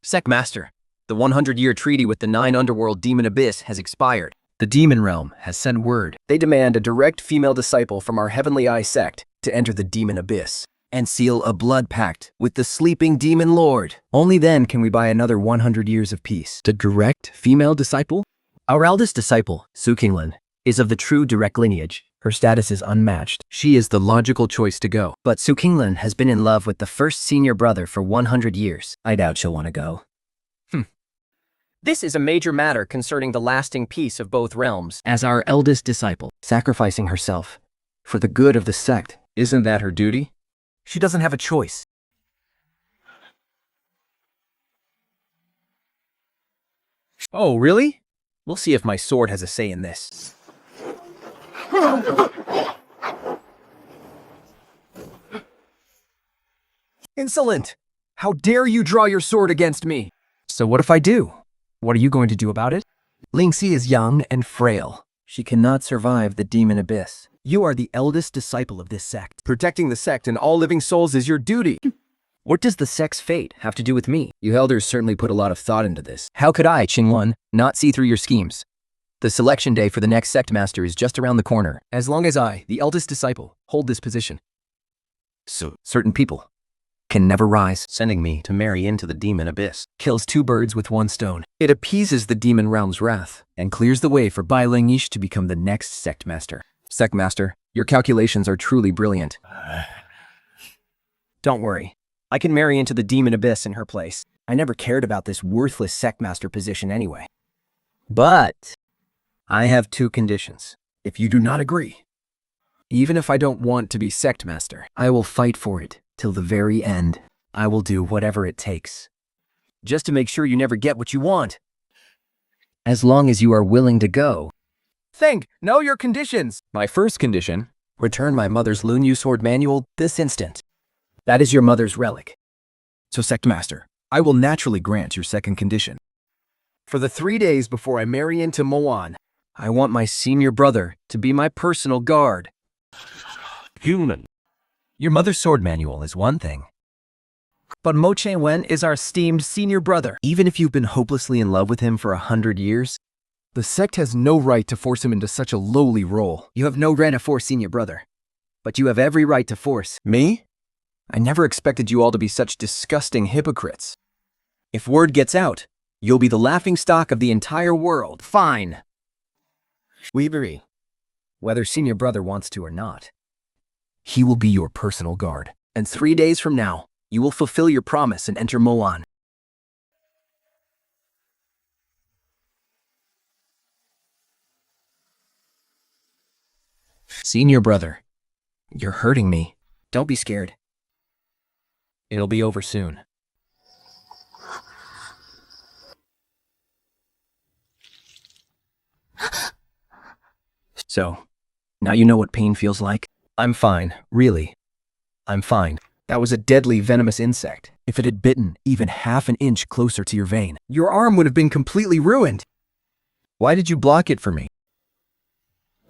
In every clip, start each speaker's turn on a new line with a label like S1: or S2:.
S1: Sect Master, the 100-year treaty with the 9 underworld demon abyss has expired. The demon realm has sent word. They demand a direct female disciple from our Heavenly Eye sect to enter the demon abyss and seal a blood pact with the sleeping demon lord. Only then can we buy another 100 years of peace. The direct female disciple? Our eldest disciple, Qingluan, is of the true direct lineage. Her status is unmatched. She is the logical choice to go. But Qingluan has been in love with the first senior brother for 100 years. I doubt she'll want to go. This is a major matter concerning the lasting peace of both realms. As our eldest disciple, sacrificing herself for the good of the sect, isn't that her duty? She doesn't have a choice. Oh, really? We'll see if my sword has a say in this. Insolent! How dare you draw your sword against me? So what if I do? What are you going to do about it? Lingxi is young and frail. She cannot survive the demon abyss. You are the eldest disciple of this sect. Protecting the sect and all living souls is your duty. What does the sect's fate have to do with me? You elders certainly put a lot of thought into this. How could I, Qingluan, not see through your schemes? The selection day for the next sect master is just around the corner. As long as I, the eldest disciple, hold this position, so certain people can never rise. Sending me to marry into the demon abyss kills 2 birds with 1 stone. It appeases the demon realm's wrath and clears the way for Bai Lingish to become the next sect master. Sect master, your calculations are truly brilliant. Don't worry, I can marry into the demon abyss in her place. I never cared about this worthless sect master position anyway. But I have 2 conditions. If you do not agree, even if I don't want to be sect master, I will fight for it till the very end. I will do whatever it takes, just to make sure you never get what you want. As long as you are willing to go. Know your conditions. My first condition, return my mother's Lunyu sword manual this instant. That is your mother's relic.
S2: So, Sect Master, I will naturally grant your second condition.
S1: For the 3 days before I marry into Moan, I want my senior brother to be my personal guard.
S2: Human. Your mother's sword manual is one thing,
S1: But Mo Wen is our esteemed senior brother. Even if you've been hopelessly in love with him for 100 years, the sect has no right to force him into such a lowly role. You have no right to force senior brother, but you have every right to force me? I never expected you all to be such disgusting hypocrites. If word gets out, you'll be the laughingstock of the entire world. Fine. We agree, whether senior brother wants to or not. He will be your personal guard, and 3 days from now, you will fulfill your promise and enter Moan. Senior brother, you're hurting me. Don't be scared. It'll be over soon. So, now you know what pain feels like? I'm fine, really. I'm fine. That was a deadly venomous insect. If it had bitten even half an inch closer to your vein, your arm would have been completely ruined. Why did you block it for me?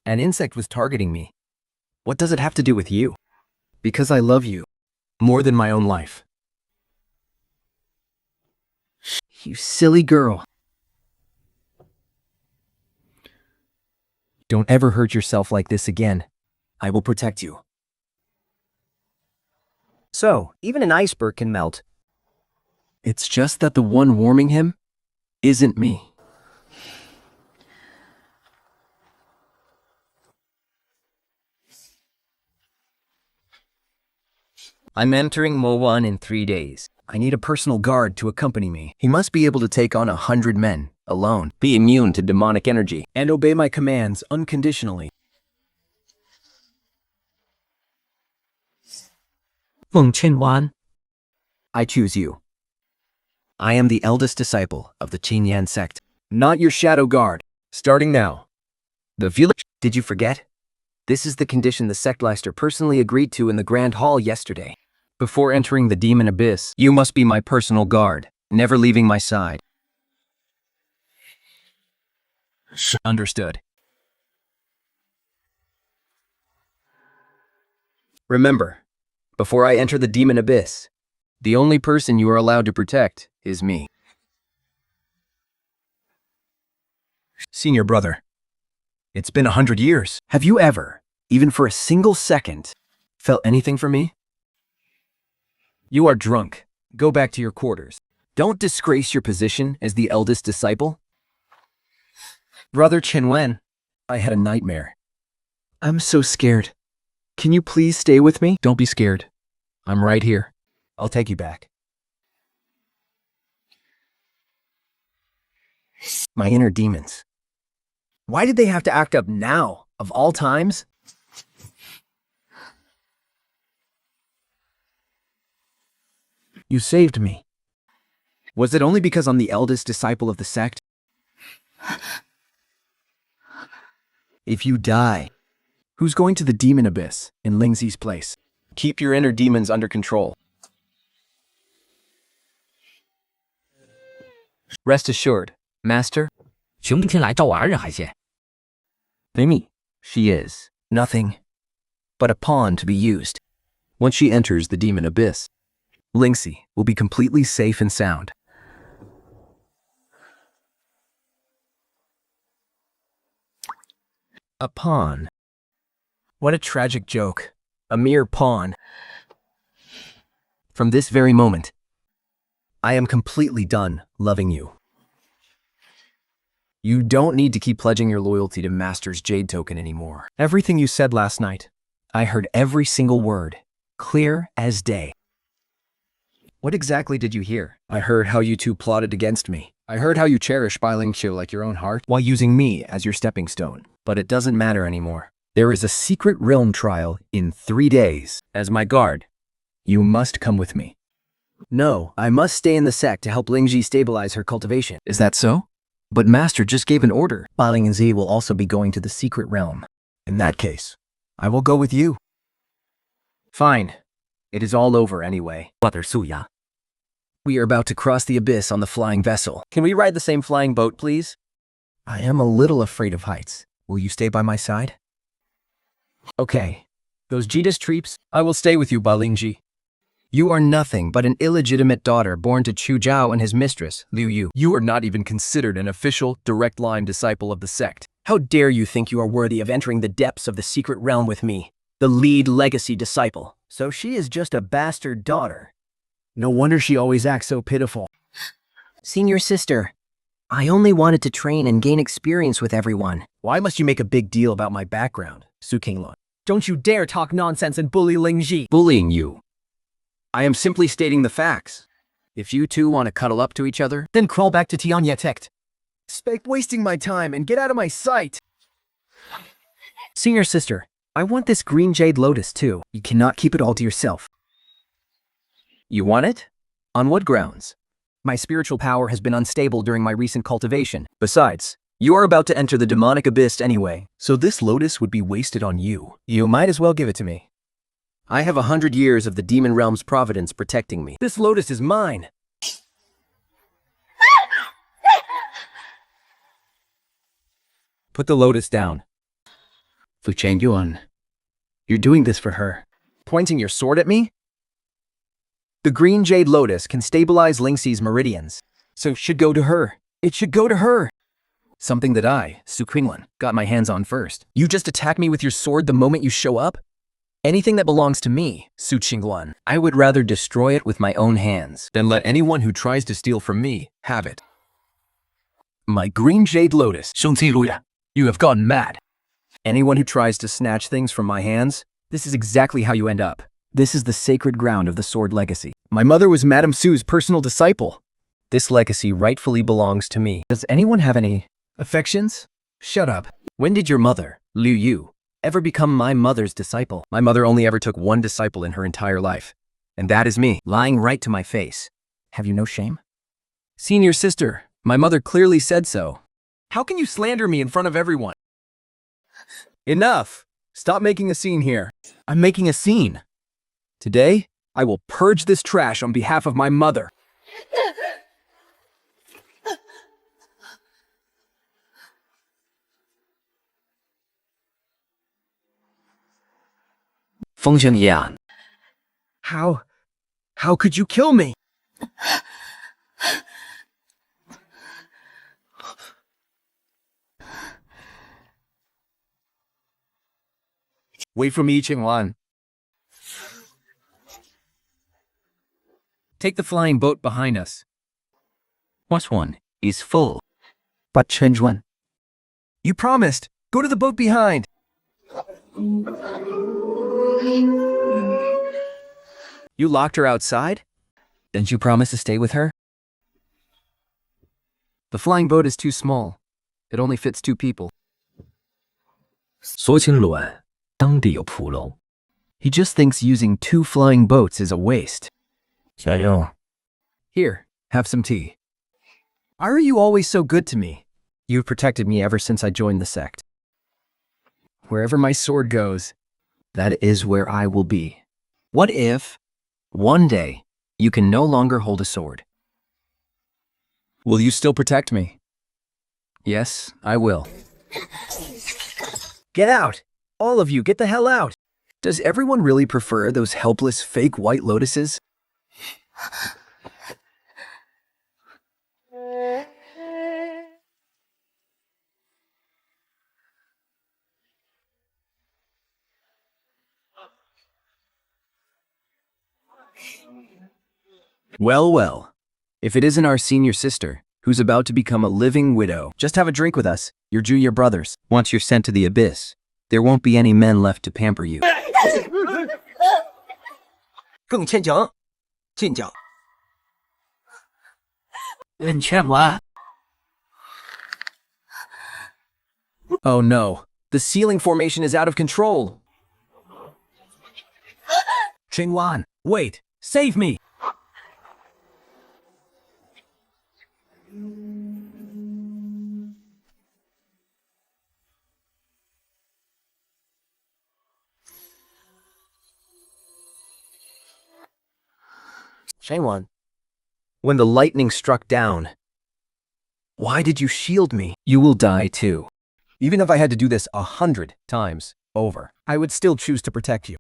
S1: An insect was targeting me. What does it have to do with you? Because I love you more than my own life. You silly girl. Don't ever hurt yourself like this again. I will protect you. So, even an iceberg can melt. It's just that the one warming him isn't me. I'm entering Moan in 3 days. I need a personal guard to accompany me. He must be able to take on 100 men, alone, be immune to demonic energy, and obey my commands unconditionally.
S3: Qingluan.
S1: I choose you. I am the eldest disciple of the Qingyan sect, not your shadow guard. Starting now. The village. Did you forget? This is the condition the sectleister personally agreed to in the Grand Hall yesterday. Before entering the demon abyss, you must be my personal guard, never leaving my side.
S2: Understood.
S1: Remember, before I enter the demon abyss, the only person you are allowed to protect is me. Senior brother, it's been 100 years. Have you ever, even for a single second, felt anything for me? You are drunk. Go back to your quarters. Don't disgrace your position as the eldest disciple. Brother Qingluan, I had a nightmare. I'm so scared. Can you please stay with me? Don't be scared. I'm right here. I'll take you back. My inner demons. Why did they have to act up now, of all times? You saved me. Was it only because I'm the eldest disciple of the sect? If you die, who's going to the demon abyss in Lingxi's place? Keep your inner demons under control. Rest assured, Master.
S3: 熊天来找我儿人海鲜。
S1: Mimi, she is nothing but a pawn to be used. Once she enters the demon abyss, Lingxi will be completely safe and sound. A pawn. What a tragic joke. A mere pawn. From this very moment, I am completely done loving you. You don't need to keep pledging your loyalty to Master's Jade Token anymore. Everything you said last night, I heard every single word, clear as day. What exactly did you hear? I heard how you two plotted against me. I heard how you cherish Bai Lingqiu like your own heart while using me as your stepping stone. But it doesn't matter anymore. There is a secret realm trial in 3 days. As my guard, you must come with me. No, I must stay in the sect to help Lingji stabilize her cultivation. Is that so? But Master just gave an order. Bai Ling and Z will also be going to the secret realm. In that case, I will go with you. Fine. It is all over anyway.
S3: Brother Suya.
S1: We are about to cross the abyss on the flying vessel. Can we ride the same flying boat, please? I am a little afraid of heights. Will you stay by my side? Okay. Those Jitas treeps, I will stay with you, Bai Lingji. You are nothing but an illegitimate daughter born to Chu Zhao and his mistress, Liu Yu. You are not even considered an official, direct-line disciple of the sect. How dare you think you are worthy of entering the depths of the secret realm with me, the lead legacy disciple? So she is just a bastard daughter. No wonder she always acts so pitiful. Senior sister, I only wanted to train and gain experience with everyone. Why must you make a big deal about my background, Su Qingluan? Don't you dare talk nonsense and bully Lingji. Bullying you. I am simply stating the facts. If you two want to cuddle up to each other, then crawl back to Tianyetect. Stop wasting my time and get out of my sight. Senior sister, I want this green jade lotus too. You cannot keep it all to yourself. You want it? On what grounds? My spiritual power has been unstable during my recent cultivation. Besides, you are about to enter the demonic abyss anyway, so this lotus would be wasted on you. You might as well give it to me. I have 100 years of the demon realm's providence protecting me. This lotus is mine. Put the lotus down. Fu Chengyuan, you're doing this for her. Pointing your sword at me? The green jade lotus can stabilize Lingxi's meridians, so it should go to her. It should go to her. Something that I, Su Qingluan, got my hands on first. You just attack me with your sword the moment you show up? Anything that belongs to me, Su Qingluan, I would rather destroy it with my own hands than let anyone who tries to steal from me have it. My green jade lotus, you have gone mad. Anyone who tries to snatch things from my hands, this is exactly how you end up. This is the sacred ground of the sword legacy. My mother was Madame Su's personal disciple. This legacy rightfully belongs to me. Does anyone have any affections? Shut up. When did your mother, Liu Yu, ever become my mother's disciple? My mother only ever took one disciple in her entire life, and that is me, lying right to my face. Have you no shame? Senior sister, my mother clearly said so. How can you slander me in front of everyone? Enough! Stop making a scene here. I'm making a scene. Today, I will purge this trash on behalf of my mother. How could you kill me? Wait for me, Qingluan. Take the flying boat behind us.
S2: What one is full?
S1: But Qingluan, you promised. Go to the boat behind. You locked her outside?
S2: Didn't you promise to stay with her?
S1: The flying boat is too small. It only fits 2 people.
S3: 说青鸾，当地有蒲楼。
S1: He just thinks using 2 flying boats is a waste.
S3: 小用，
S1: Here, have some tea. Why are you always so good to me? You've protected me ever since I joined the sect. Wherever my sword goes, that is where I will be. What if, one day, you can no longer hold a sword? Will you still protect me? Yes, I will. Get out! All of you, get the hell out! Does everyone really prefer those helpless fake white lotuses? Well, well. If it isn't our senior sister, who's about to become a living widow, just have a drink with us, your junior brothers. Once you're sent to the abyss, there won't be any men left to pamper you.
S2: 更欠讲，进讲。
S3: 你劝我。
S1: Oh no, the ceiling formation is out of control. Qingluan, wait, save me. Qingluan, when the lightning struck down, why did you shield me? You will die too. Even if I had to do this 100 times over, I would still choose to protect you.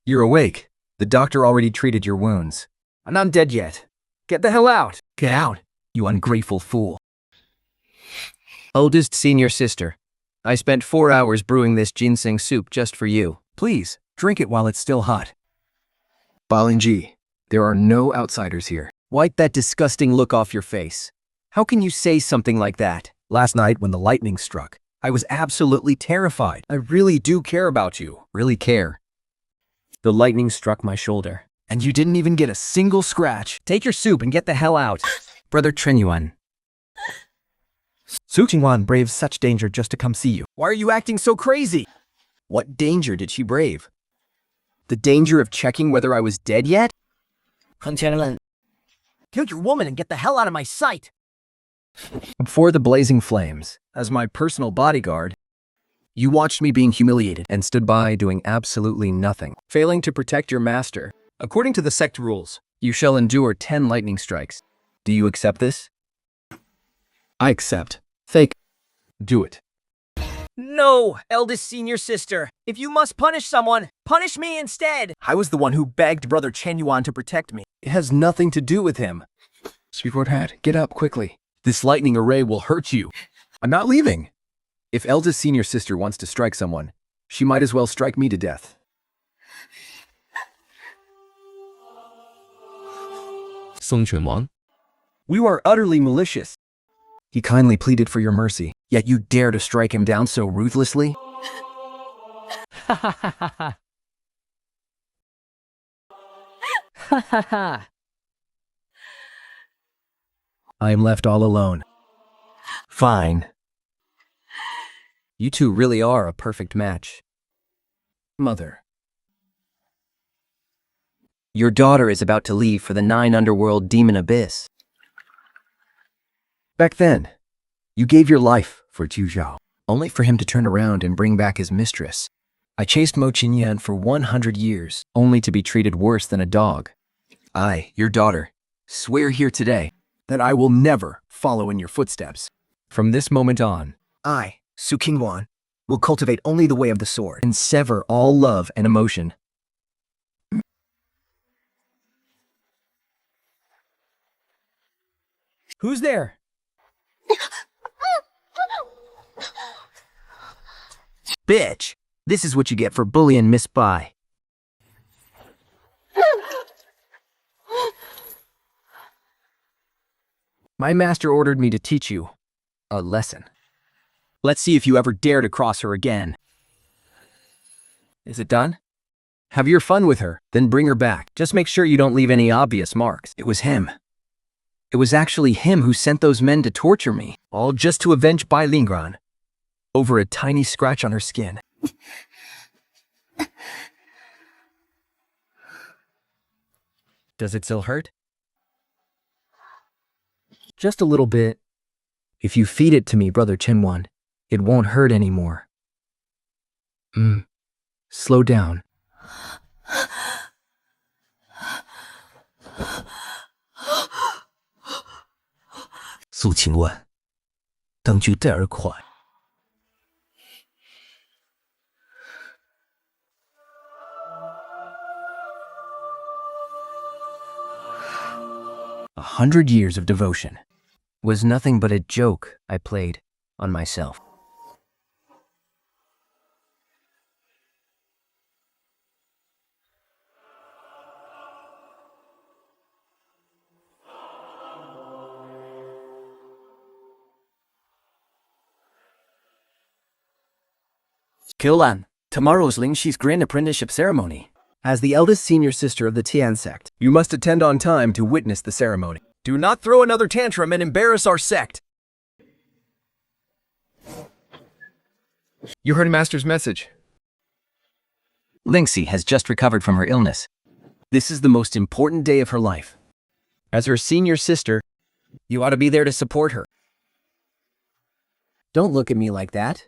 S1: You're awake. The doctor already treated your wounds. I'm not dead yet. Get the hell out. Get out, you ungrateful fool. Oldest senior sister, I spent 4 hours brewing this ginseng soup just for you. Please, drink it while it's still hot. Balingji, there are no outsiders here. Wipe that disgusting look off your face. How can you say something like that? Last night when the lightning struck, I was absolutely terrified. I really do care about you. Really care. The lightning struck my shoulder, and you didn't even get a single scratch. Take your soup and get the hell out. Brother Qingluan.
S2: Su Qingluan braves such danger just to come see you.
S1: Why are you acting so crazy? What danger did she brave? The danger of checking whether I was dead yet? Kill your woman and get the hell out of my sight! Before the blazing flames, as my personal bodyguard, you watched me being humiliated and stood by doing absolutely nothing, failing to protect your master. According to the sect rules, you shall endure 10 lightning strikes. Do you accept this? I accept. Fake. Do it.
S4: No, eldest senior sister. If you must punish someone, punish me instead.
S1: I was the one who begged Brother Qingluan to protect me. It has nothing to do with him. Sweetheart Hat, get up quickly. This lightning array will hurt you. I'm not leaving. If eldest senior sister wants to strike someone, she might as well strike me to death.
S3: Song Qingluan.
S1: We are utterly malicious. He kindly pleaded for your mercy, yet you dare to strike him down so ruthlessly?
S4: Ha ha ha ha ha. Ha ha ha.
S1: I am left all alone. Fine. You two really are a perfect match. Mother. Your daughter is about to leave for the 9 underworld demon abyss. Back then, you gave your life for Zhu Zhao, only for him to turn around and bring back his mistress. I chased Mo Qingyan for 100 years, only to be treated worse than a dog. I, your daughter, swear here today that I will never follow in your footsteps. From this moment on, I, Su Qingluan, will cultivate only the way of the sword and sever all love and emotion. Who's there?
S4: bitch. This is what you get for bullying Miss Bai.
S1: My master ordered me to teach you a lesson. Let's see if you ever dare to cross her again. Is it done? Have your fun with her, then bring her back. Just make sure you don't leave any obvious marks. It was him. It was actually him who sent those men to torture me, all just to avenge Bai Lingran over a tiny scratch on her skin. Does it still hurt? Just a little bit. If you feed it to me, Brother Qingluan, it won't hurt anymore. Slow down.
S2: 苏秦问：“当局带而快。”
S1: "100 years of devotion was nothing but a joke I played on myself." Qingluan, tomorrow is Lingxi's grand apprenticeship ceremony. As the eldest senior sister of the Tian sect, you must attend on time to witness the ceremony. Do not throw another tantrum and embarrass our sect. You heard Master's message. Lingxi has just recovered from her illness. This is the most important day of her life. As her senior sister, you ought to be there to support her. Don't look at me like that.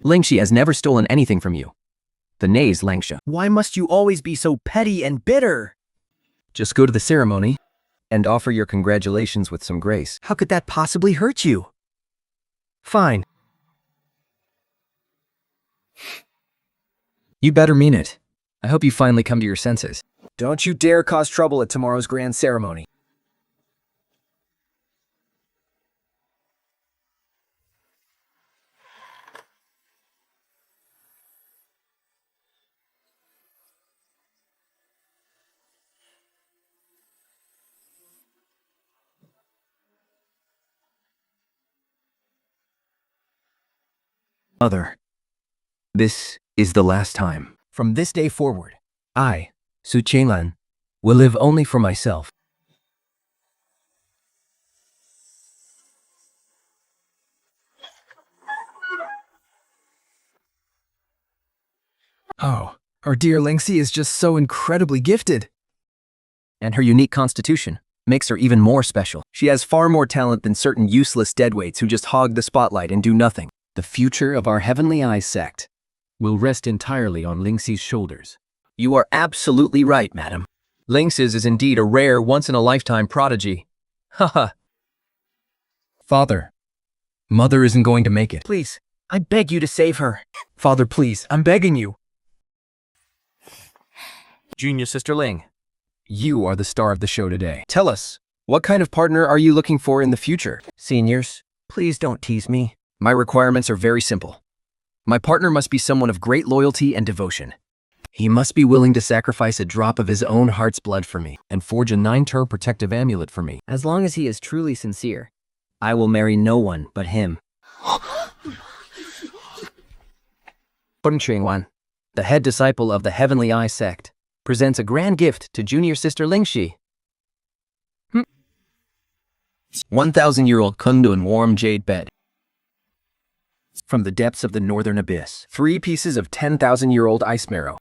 S1: Lingxi has never stolen anything from you. The nays, Langsha. Why must you always be so petty and bitter? Just go to the ceremony and offer your congratulations with some grace. How could that possibly hurt you? Fine. You better mean it. I hope you finally come to your senses. Don't you dare cause trouble at tomorrow's grand ceremony. Mother, this is the last time. From this day forward, I, Su Qingluan, will live only for myself. Oh, our dear Lingxi is just so incredibly gifted. And her unique constitution makes her even more special. She has far more talent than certain useless deadweights who just hog the spotlight and do nothing. The future of our Heavenly Eyes sect will rest entirely on Lingxi's shoulders. You are absolutely right, madam. Lingxi's is indeed a rare, once-in-a-lifetime prodigy. Haha. Father, Mother isn't going to make it. Please, I beg you to save her. Father, please, I'm begging you. Junior Sister Ling, you are the star of the show today. Tell us, what kind of partner are you looking for in the future? Seniors, please don't tease me. My requirements are very simple. My partner must be someone of great loyalty and devotion. He must be willing to sacrifice a drop of his own heart's blood for me and forge a 9-turn protective amulet for me. As long as he is truly sincere, I will marry no one but him. Qingluan, the head disciple of the Heavenly Eye sect, presents a grand gift to Junior Sister Lingxi. 1,000-year-old Qingluan warm jade bed. From the depths of the northern abyss, 3 pieces of 10,000-year-old ice marrow.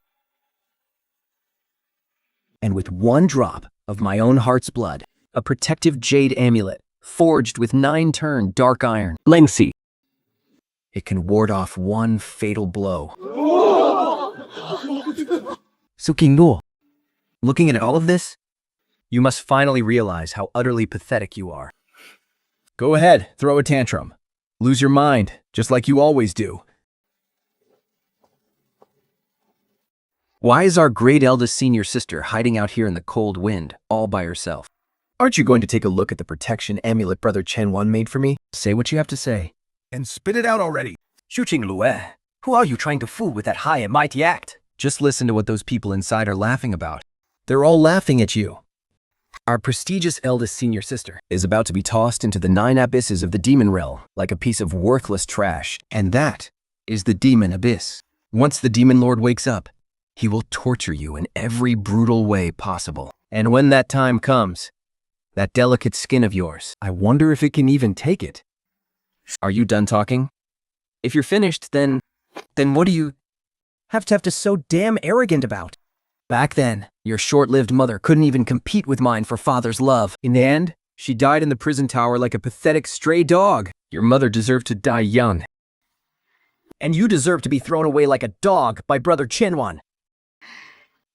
S1: And with 1 drop of my own heart's blood, a protective jade amulet forged with 9-turn dark iron. Lengthy. It can ward off 1 fatal blow. So Qingluan, looking at all of this, you must finally realize how utterly pathetic you are. Go ahead, throw a tantrum. Lose your mind, just like you always do. Why is our great eldest senior sister hiding out here in the cold wind, all by herself? Aren't you going to take a look at the protection amulet Brother Qingluan made for me? Say what you have to say.
S5: And spit it out already.
S1: Qingluan, who are you trying to fool with that high and mighty act? Just listen to what those people inside are laughing about. They're all laughing at you. Our prestigious eldest senior sister is about to be tossed into the 9 abysses of the demon realm like a piece of worthless trash, and that is the demon abyss. Once the demon lord wakes up, he will torture you in every brutal way possible. And when that time comes, that delicate skin of yours, I wonder if it can even take it. Are you done talking? If you're finished, then what do you have to so damn arrogant about? Back then, your short-lived mother couldn't even compete with mine for father's love. In the end, she died in the prison tower like a pathetic stray dog. Your mother deserved to die young. And you deserve to be thrown away like a dog by brother Qingluan.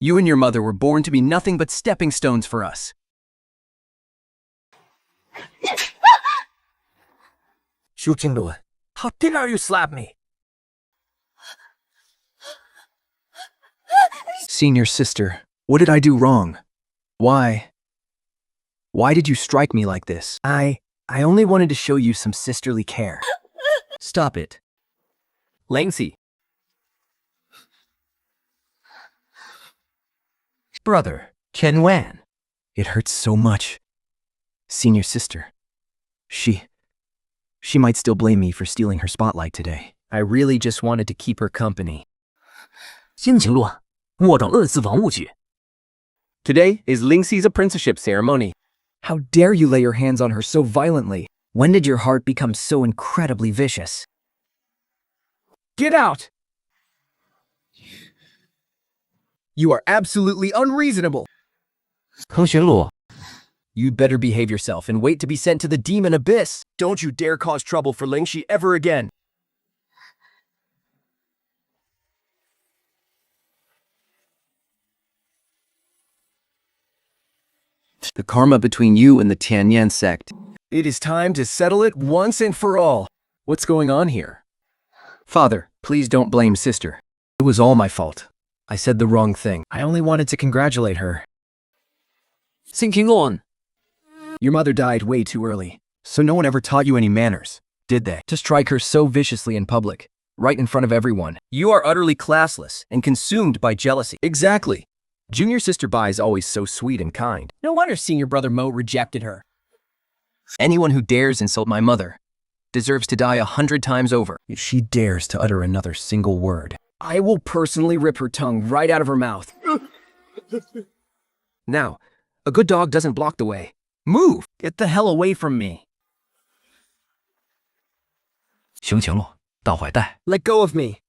S1: You and your mother were born to be nothing but stepping stones for us. Qingluan, how dare you slap me? Senior sister, what did I do wrong? Why did you strike me like this? I only wanted to show you some sisterly care. Stop it. Lengthy. Brother, Qingluan. It hurts so much. Senior sister. She might still blame me for stealing her spotlight today. I really just wanted to keep her company.
S3: 新情乱，莫找二次房误去。
S1: Today is Lingxi's apprenticeship ceremony. How dare you lay your hands on her so violently? When did your heart become so incredibly vicious? Get out! You are absolutely unreasonable.
S3: 坑寻路，
S1: You'd better behave yourself and wait to be sent to the demon abyss. Don't you dare cause trouble for Lingxi ever again. The karma between you and the Tianyan sect. It is time to settle it once and for all. What's going on here? Father, please don't blame sister. It was all my fault. I said the wrong thing. I only wanted to congratulate her.
S3: Qingluan.
S1: Your mother died way too early, so no one ever taught you any manners, did they? To strike her so viciously in public, right in front of everyone. You are utterly classless and consumed by jealousy. Exactly. Junior sister Bai is always so sweet and kind. No wonder senior brother Mo rejected her. Anyone who dares insult my mother deserves to die 100 times over. If she dares to utter another single word, I will personally rip her tongue right out of her mouth. Now, a good dog doesn't block the way. Move! Get the hell away from me.
S3: 熊情路，大坏蛋。
S1: Let go of me.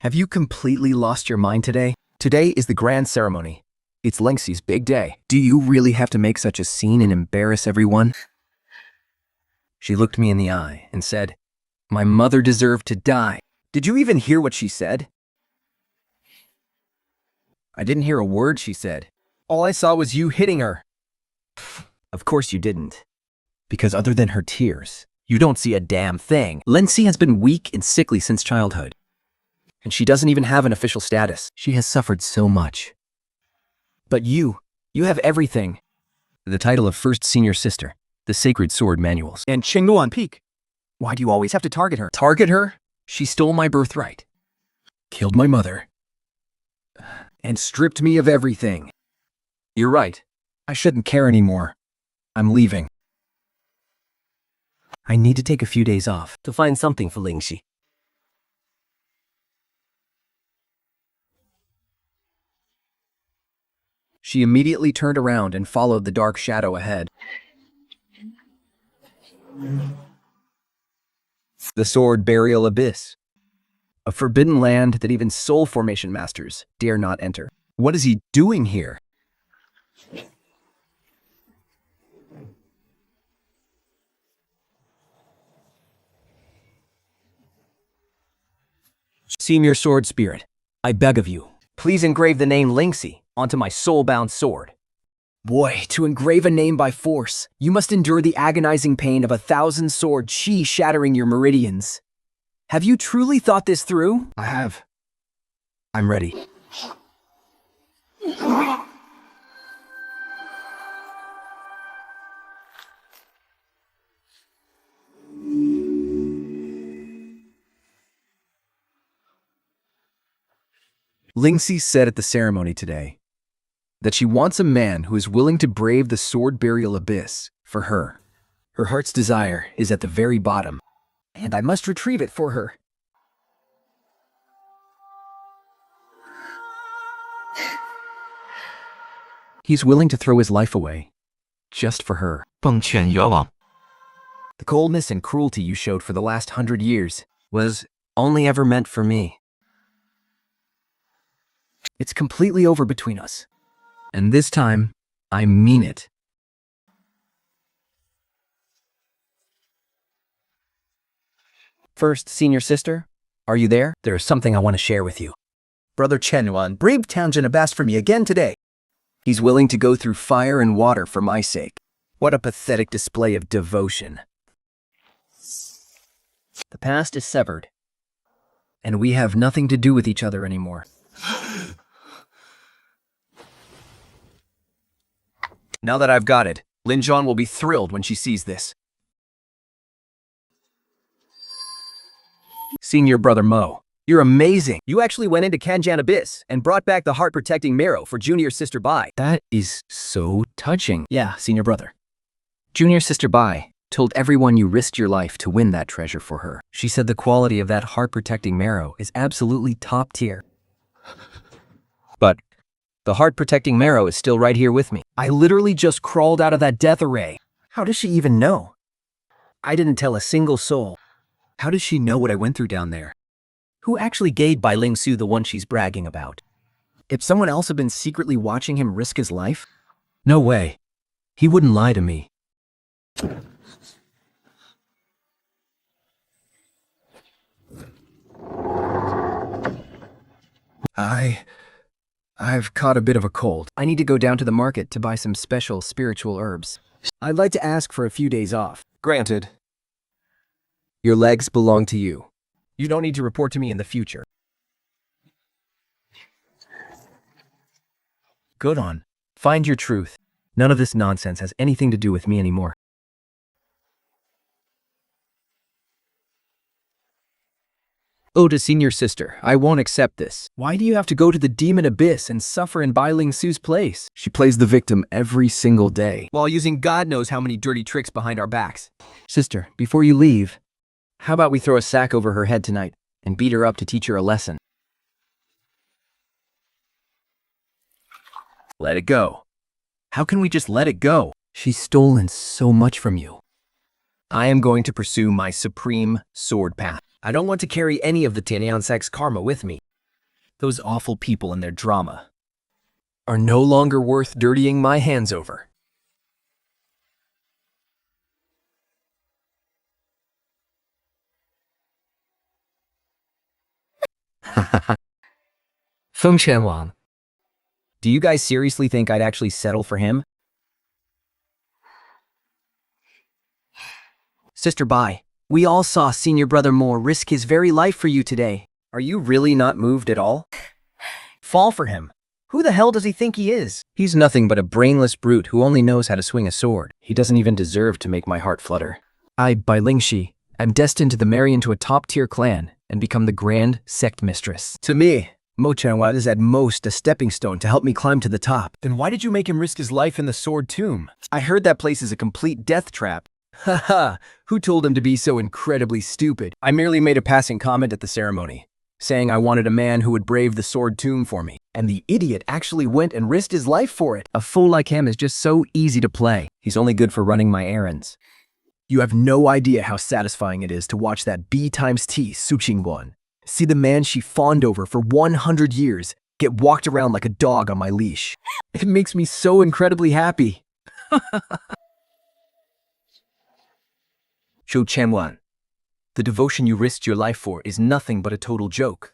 S1: Have you completely lost your mind today? Today is the grand ceremony. It's Lengxi's big day. Do you really have to make such a scene and embarrass everyone? She looked me in the eye and said, my mother deserved to die. Did you even hear what she said? I didn't hear a word she said. All I saw was you hitting her. Of course you didn't. Because other than her tears, you don't see a damn thing. Lengxi has been weak and sickly since childhood. And she doesn't even have an official status. She has suffered so much. But you have everything. The title of first senior sister, the sacred sword manuals, and Qingluan Peak. Why do you always have to target her? Target her? She stole my birthright, killed my mother, and stripped me of everything. You're right. I shouldn't care anymore. I'm leaving. I need to take a few days off to find something for Lingxi. She immediately turned around and followed the dark shadow ahead. The Sword Burial Abyss. A forbidden land that even soul formation masters dare not enter. What is he doing here? Senior Sword Spirit, I beg of you, please engrave the name Lingxi onto my soul-bound sword. Boy, to engrave a name by force, you must endure the agonizing pain of 1,000 sword chi shattering your meridians. Have you truly thought this through? I have. I'm ready. Lingxi said at the ceremony today that she wants a man who is willing to brave the sword burial abyss for her. Her heart's desire is at the very bottom, and I must retrieve it for her. He's willing to throw his life away, just for her.
S2: 奉劝冤枉。
S1: The coldness and cruelty you showed for the last 100 years was only ever meant for me. It's completely over between us. And this time, I mean it. First, senior sister, are you there? There is something I want to share with you.
S5: Brother Qingluan braved Tianjin Abbas for me again today.
S1: He's willing to go through fire and water for my sake. What a pathetic display of devotion. The past is severed, and we have nothing to do with each other anymore. Now that I've got it, Lin Zhan will be thrilled when she sees this. Senior brother Mo, you're amazing. You actually went into Kanjan Abyss and brought back the heart-protecting marrow for junior sister Bai. That is so touching. Yeah, senior brother. Junior sister Bai told everyone you risked your life to win that treasure for her. She said the quality of that heart-protecting marrow is absolutely top tier. But the heart-protecting marrow is still right here with me. I literally just crawled out of that death array. How does she even know? I didn't tell a single soul. How does she know what I went through down there? Who actually gave Bai Lingsu the one she's bragging about? If someone else had been secretly watching him risk his life? No way. He wouldn't lie to me. I've caught a bit of a cold. I need to go down to the market to buy some special spiritual herbs. I'd like to ask for a few days off. Granted. Your legs belong to you. You don't need to report to me in the future. Good on. Find your truth. None of this nonsense has anything to do with me anymore. Oh, to senior sister, I won't accept this. Why do you have to go to the demon abyss and suffer in Bai Lingsu's place? She plays the victim every single day, while using God knows how many dirty tricks behind our backs. Sister, before you leave, how about we throw a sack over her head tonight and beat her up to teach her a lesson? Let it go. How can we just let it go? She's stolen so much from you. I am going to pursue my supreme sword path. I don't want to carry any of the Tianyansek's karma with me. Those awful people and their drama are no longer worth dirtying my hands over.
S3: 风犬王
S1: Do you guys seriously think I'd actually settle for him? Sister Bai, we all saw senior brother Moore risk his very life for you today. Are you really not moved at all? Fall for him. Who the hell does he think he is? He's nothing but a brainless brute who only knows how to swing a sword. He doesn't even deserve to make my heart flutter. I, Bai Lingxi, am destined to marry into a top-tier clan and become the grand sect mistress. To me, Mo Chanhua is at most a stepping stone to help me climb to the top. Then why did you make him risk his life in the sword tomb? I heard that place is a complete death trap. Haha, who told him to be so incredibly stupid? I merely made a passing comment at the ceremony, saying I wanted a man who would brave the sword tomb for me. And the idiot actually went and risked his life for it. A fool like him is just so easy to play. He's only good for running my errands. You have no idea how satisfying it is to watch that B times T Su Qingluan see the man she fawned over for 100 years get walked around like a dog on my leash. It makes me so incredibly happy. Zhou Qianwan, the devotion you risked your life for is nothing but a total joke.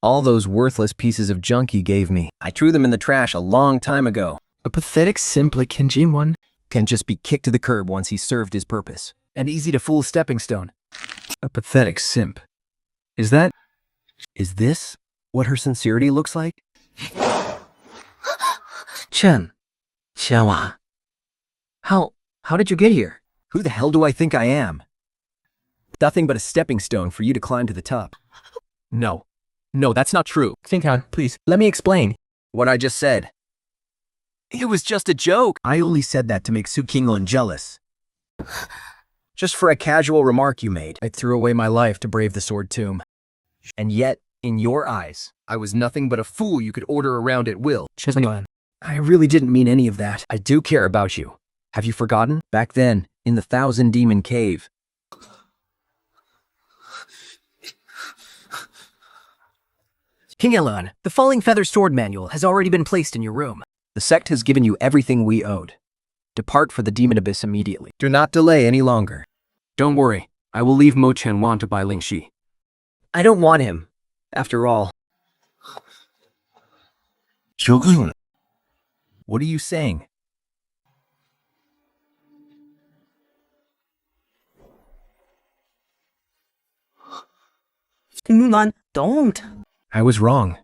S1: All those worthless pieces of junk he gave me, I threw them in the trash a long time ago. A pathetic simp like Qingluan can just be kicked to the curb once he's served his purpose. An easy-to-fool stepping stone. A pathetic simp. Is this what her sincerity looks like?
S3: Chen, 千瓦.
S1: How did you get here? Who the hell do I think I am? Nothing but a stepping stone for you to climb to the top. No, that's not true.
S2: Qingluan, please.
S1: Let me explain what I just said. It was just a joke. I only said that to make Qingluan jealous. Just for a casual remark you made. I threw away my life to brave the sword tomb. And yet, in your eyes, I was nothing but a fool you could order around at will.
S3: Qingluan.
S1: I really didn't mean any of that. I do care about you. Have you forgotten? Back then, in the Thousand Demon Cave. Qingluan, the Falling Feather Sword Manual has already been placed in your room. The sect has given you everything we owed. Depart for the Demon Abyss immediately. Do not delay any longer. Don't worry, I will leave Mo Qianwan to buy Lingxi. I don't want him, after all. What are you saying?
S3: Qingluan, don't.
S1: I was wrong.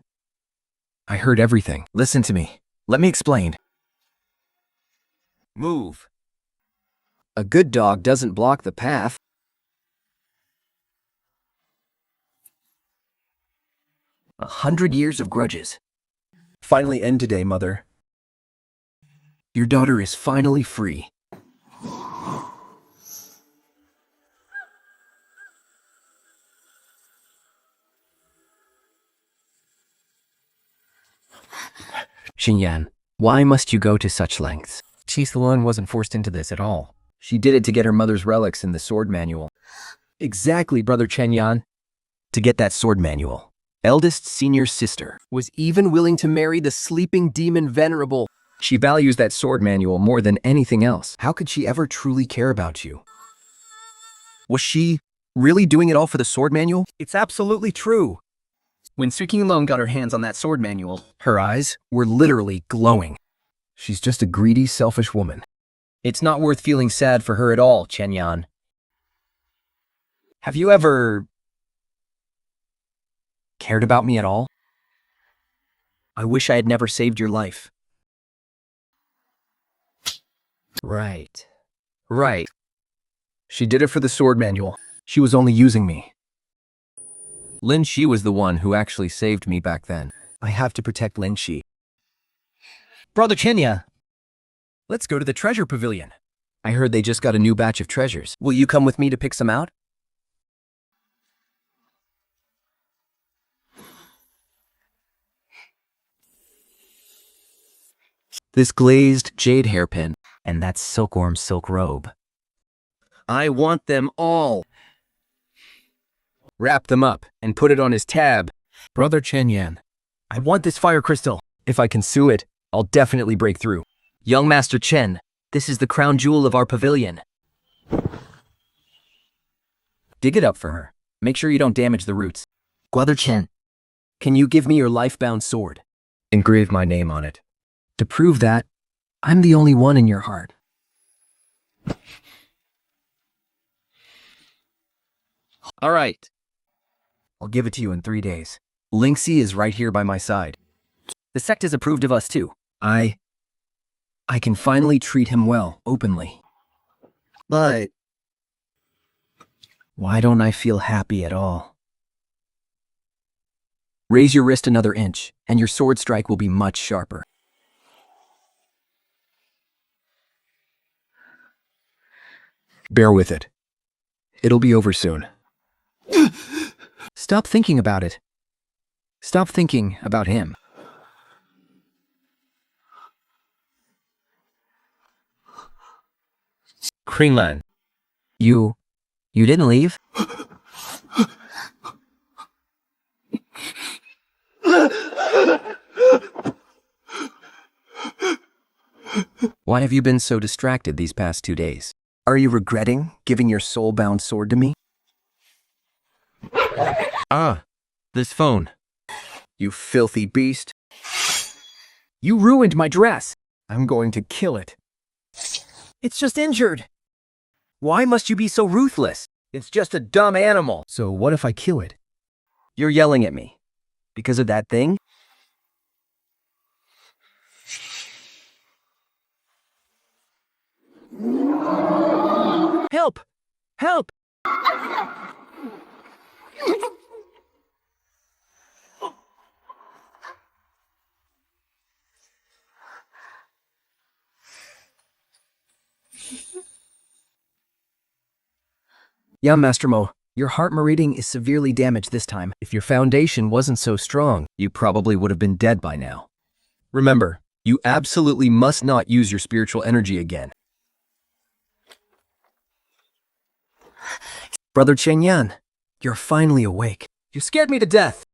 S1: I heard everything. Listen to me. Let me explain. Move. A good dog doesn't block the path. 100 years of grudges. Finally end today, Mother. Your daughter is finally free. Xinyan, why must you go to such lengths? Qingluan wasn't forced into this at all. She did it to get her mother's relics in the sword manual. Exactly, Brother Chenyan. To get that sword manual, eldest senior sister was even willing to marry the sleeping demon Venerable. She values that sword manual more than anything else. How could she ever truly care about you? Was she really doing it all for the sword manual? It's absolutely true. When Qingluan got her hands on that sword manual, her eyes were literally glowing. She's just a greedy, selfish woman. It's not worth feeling sad for her at all, Chenyan. Have you ever cared about me at all? I wish I had never saved your life. Right. She did it for the sword manual. She was only using me. Lin Shi was the one who actually saved me back then. I have to protect Lin Shi. Brother Chenya, let's go to the treasure pavilion. I heard they just got a new batch of treasures. Will you come with me to pick some out? This glazed jade hairpin and that silkworm silk robe. I want them all. Wrap them up and put it on his tab. Brother Chenyan, I want this fire crystal. If I can sue it, I'll definitely break through. Young Master Chen, this is the crown jewel of our pavilion. Dig it up for her. Make sure you don't damage the roots.
S3: Brother Chen.
S1: Can you give me your life-bound sword? Engrave my name on it. To prove that, I'm the only one in your heart. All right. I'll give it to you in 3 days. Lingxi is right here by my side. The sect has approved of us too. I can finally treat him well, openly. But why don't I feel happy at all? Raise your wrist another inch, and your sword strike will be much sharper. Bear with it. It'll be over soon. Stop thinking about it. Stop thinking about him.
S2: Qingluan.
S1: You didn't leave? Why have you been so distracted these past 2 days? Are you regretting giving your soul-bound sword to me?
S2: This phone.
S1: You filthy beast. You ruined my dress. I'm going to kill it. It's just injured. Why must you be so ruthless? It's just a dumb animal. So what if I kill it? You're yelling at me. Because of that thing?
S4: Help! Help!
S1: Yeah, Master Mo, your heart meridian is severely damaged this time. If your foundation wasn't so strong, you probably would have been dead by now. Remember, you absolutely must not use your spiritual energy again. Brother Qingluan, you're finally awake. You scared me to death.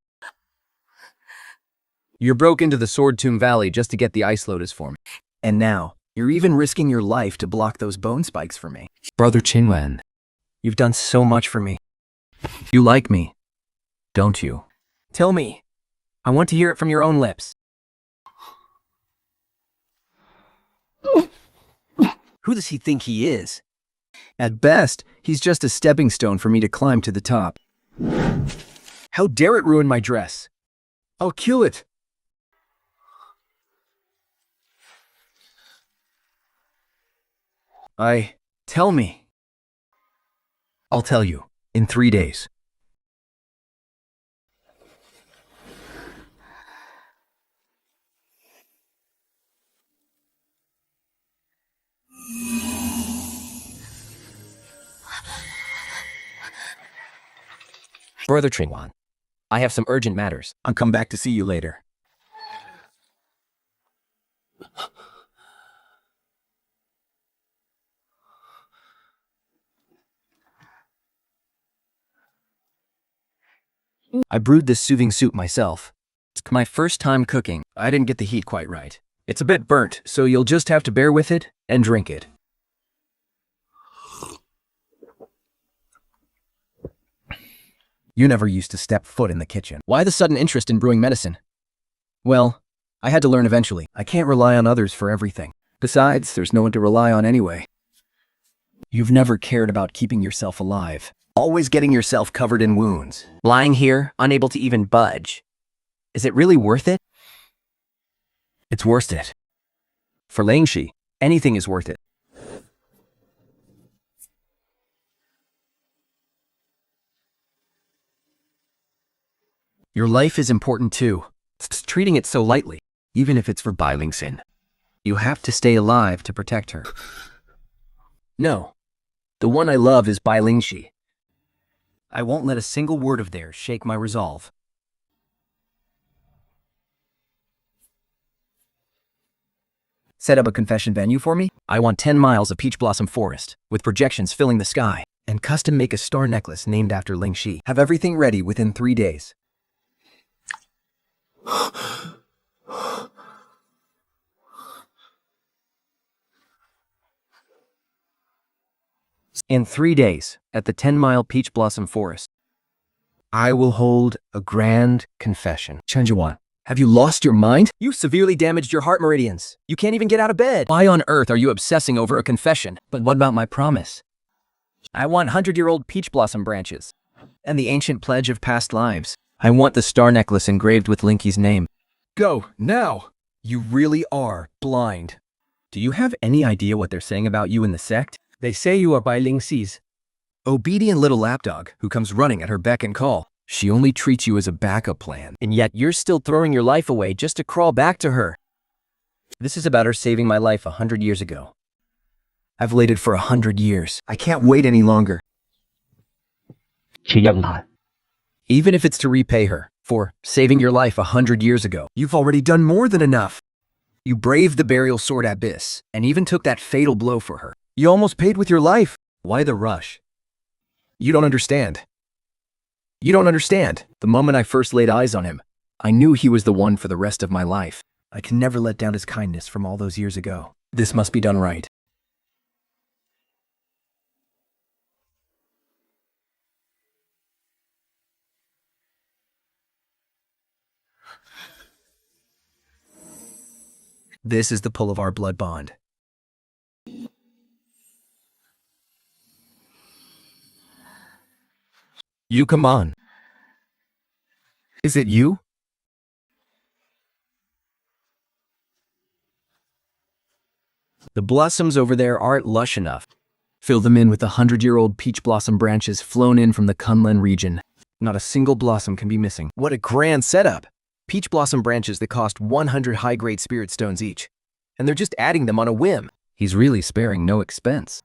S1: You broke into the Sword Tomb Valley just to get the Ice Lotus for me. And now, you're even risking your life to block those bone spikes for me. Brother Qingluan, you've done so much for me. You like me, don't you? Tell me. I want to hear it from your own lips. Who does he think he is? At best, he's just a stepping stone for me to climb to the top. How dare it ruin my dress? I'll kill it. Tell me. I'll tell you, in 3 days. Brother Qingluan, I have some urgent matters.
S5: I'll come back to see you later.
S1: I brewed this soothing soup myself. It's my first time cooking. I didn't get the heat quite right. It's a bit burnt, so you'll just have to bear with it and drink it. You never used to step foot in the kitchen. Why the sudden interest in brewing medicine? Well, I had to learn eventually. I can't rely on others for everything. Besides, there's no one to rely on anyway. You've never cared about keeping yourself alive. Always getting yourself covered in wounds. Lying here, unable to even budge. Is it really worth it? It's worth it. For Lingxi, anything is worth it. Your life is important too. Treating it so lightly, even if it's for Bai Lingxin. You have to stay alive to protect her. No, the one I love is Bai Lingxi. I won't let a single word of theirs shake my resolve. Set up a confession venue for me? I want 10 miles of peach blossom forest, with projections filling the sky, and custom make a star necklace named after Lingxi. Have everything ready within 3 days. In 3 days, at the 10-mile peach blossom forest, I will hold a grand confession. Qingluan, have you lost your mind? You severely damaged your heart meridians. You can't even get out of bed. Why on earth are you obsessing over a confession? But what about my promise? I want 100-year-old peach blossom branches and the ancient pledge of past lives. I want the star necklace engraved with Linky's name. Go, now! You really are blind. Do you have any idea what they're saying about you in the sect? They say you are Bai Lingxi's obedient little lapdog who comes running at her beck and call. She only treats you as a backup plan, and yet you're still throwing your life away just to crawl back to her. This is about her saving my life 100 years ago. I've waited for 100 years. I can't wait any longer. Even if it's to repay her for saving your life 100 years ago, you've already done more than enough. You braved the burial sword abyss and even took that fatal blow for her. You almost paid with your life. Why the rush? You don't understand. You don't understand. The moment I first laid eyes on him, I knew he was the one for the rest of my life. I can never let down his kindness from all those years ago. This must be done right. This is the pull of our blood bond. You come on. Is it you? The blossoms over there aren't lush enough. Fill them in with the 100-year-old peach blossom branches flown in from the Qingluan region. Not a single blossom can be missing. What a grand setup! Peach blossom branches that cost 100 high-grade spirit stones each. And they're just adding them on a whim. He's really sparing no expense.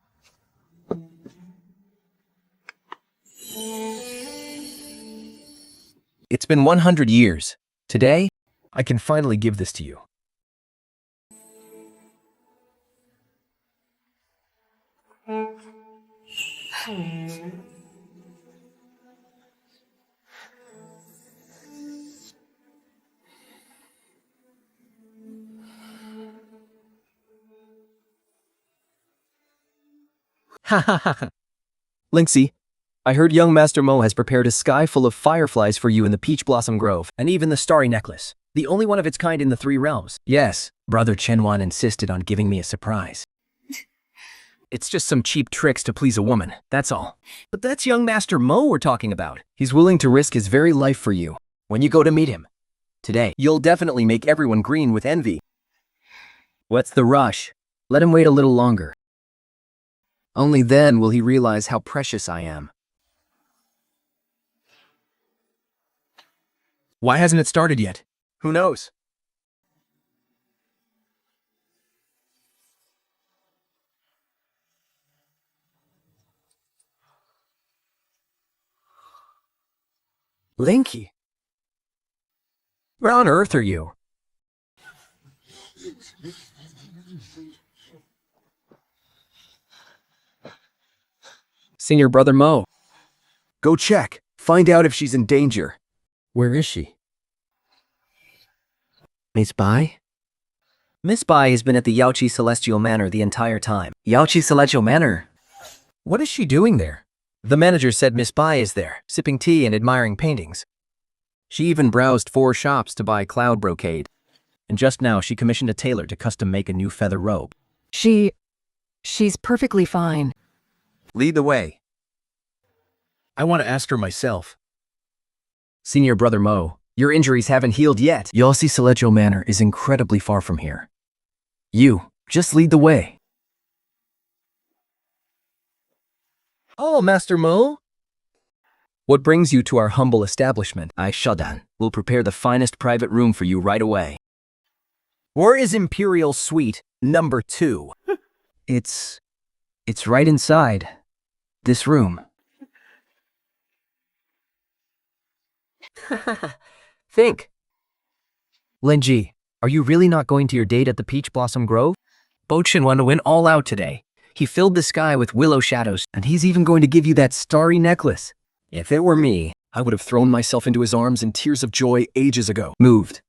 S1: It's been 100 years. Today, I can finally give this to you. Ha ha ha ha. Linksy, I heard young Master Mo has prepared a sky full of fireflies for you in the Peach Blossom Grove, and even the starry necklace, the only one of its kind in the 3 realms. Yes, Brother Qingluan insisted on giving me a surprise. It's just some cheap tricks to please a woman, that's all. But that's young Master Mo we're talking about. He's willing to risk his very life for you when you go to meet him. Today, you'll definitely make everyone green with envy. What's the rush? Let him wait a little longer. Only then will he realize how precious I am. Why hasn't it started yet? Who knows? Linky? Where on earth are you? Senior Brother Mo. Go check. Find out if she's in danger. Where is she? Miss Bai? Miss Bai has been at the Yaoqi Celestial Manor the entire time. Yaoqi Celestial Manor? What is she doing there? The manager said Miss Bai is there, sipping tea and admiring paintings. She even browsed 4 shops to buy cloud brocade. And just now she commissioned a tailor to custom make a new feather robe.
S6: She's perfectly fine.
S1: Lead the way. I want to ask her myself. Senior Brother Mo, your injuries haven't healed yet. Yaoqi Celestial Manor is incredibly far from here. You, just lead the way. Oh, Master Mo? What brings you to our humble establishment? I Shadan will prepare the finest private room for you right away. Where is Imperial Suite number 2? It's right inside this room. Think. Linji, are you really not going to your date at the Peach Blossom Grove? Bo Qingluan went all out today. He filled the sky with willow shadows, and he's even going to give you that starry necklace. If it were me, I would have thrown myself into his arms in tears of joy ages ago. Moved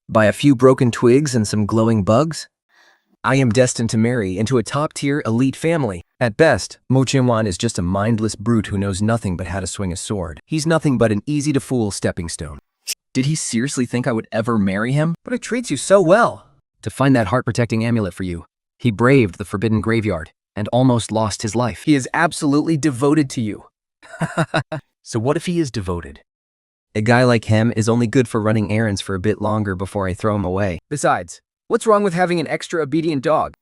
S1: by a few broken twigs and some glowing bugs? I am destined to marry into a top-tier elite family. At best, Mo Qingluan is just a mindless brute who knows nothing but how to swing a sword. He's nothing but an easy-to-fool stepping stone. Did he seriously think I would ever marry him? But it treats you so well. To find that heart-protecting amulet for you, he braved the forbidden graveyard and almost lost his life. He is absolutely devoted to you. So what if he is devoted? A guy like him is only good for running errands for a bit longer before I throw him away. Besides, what's wrong with having an extra obedient dog?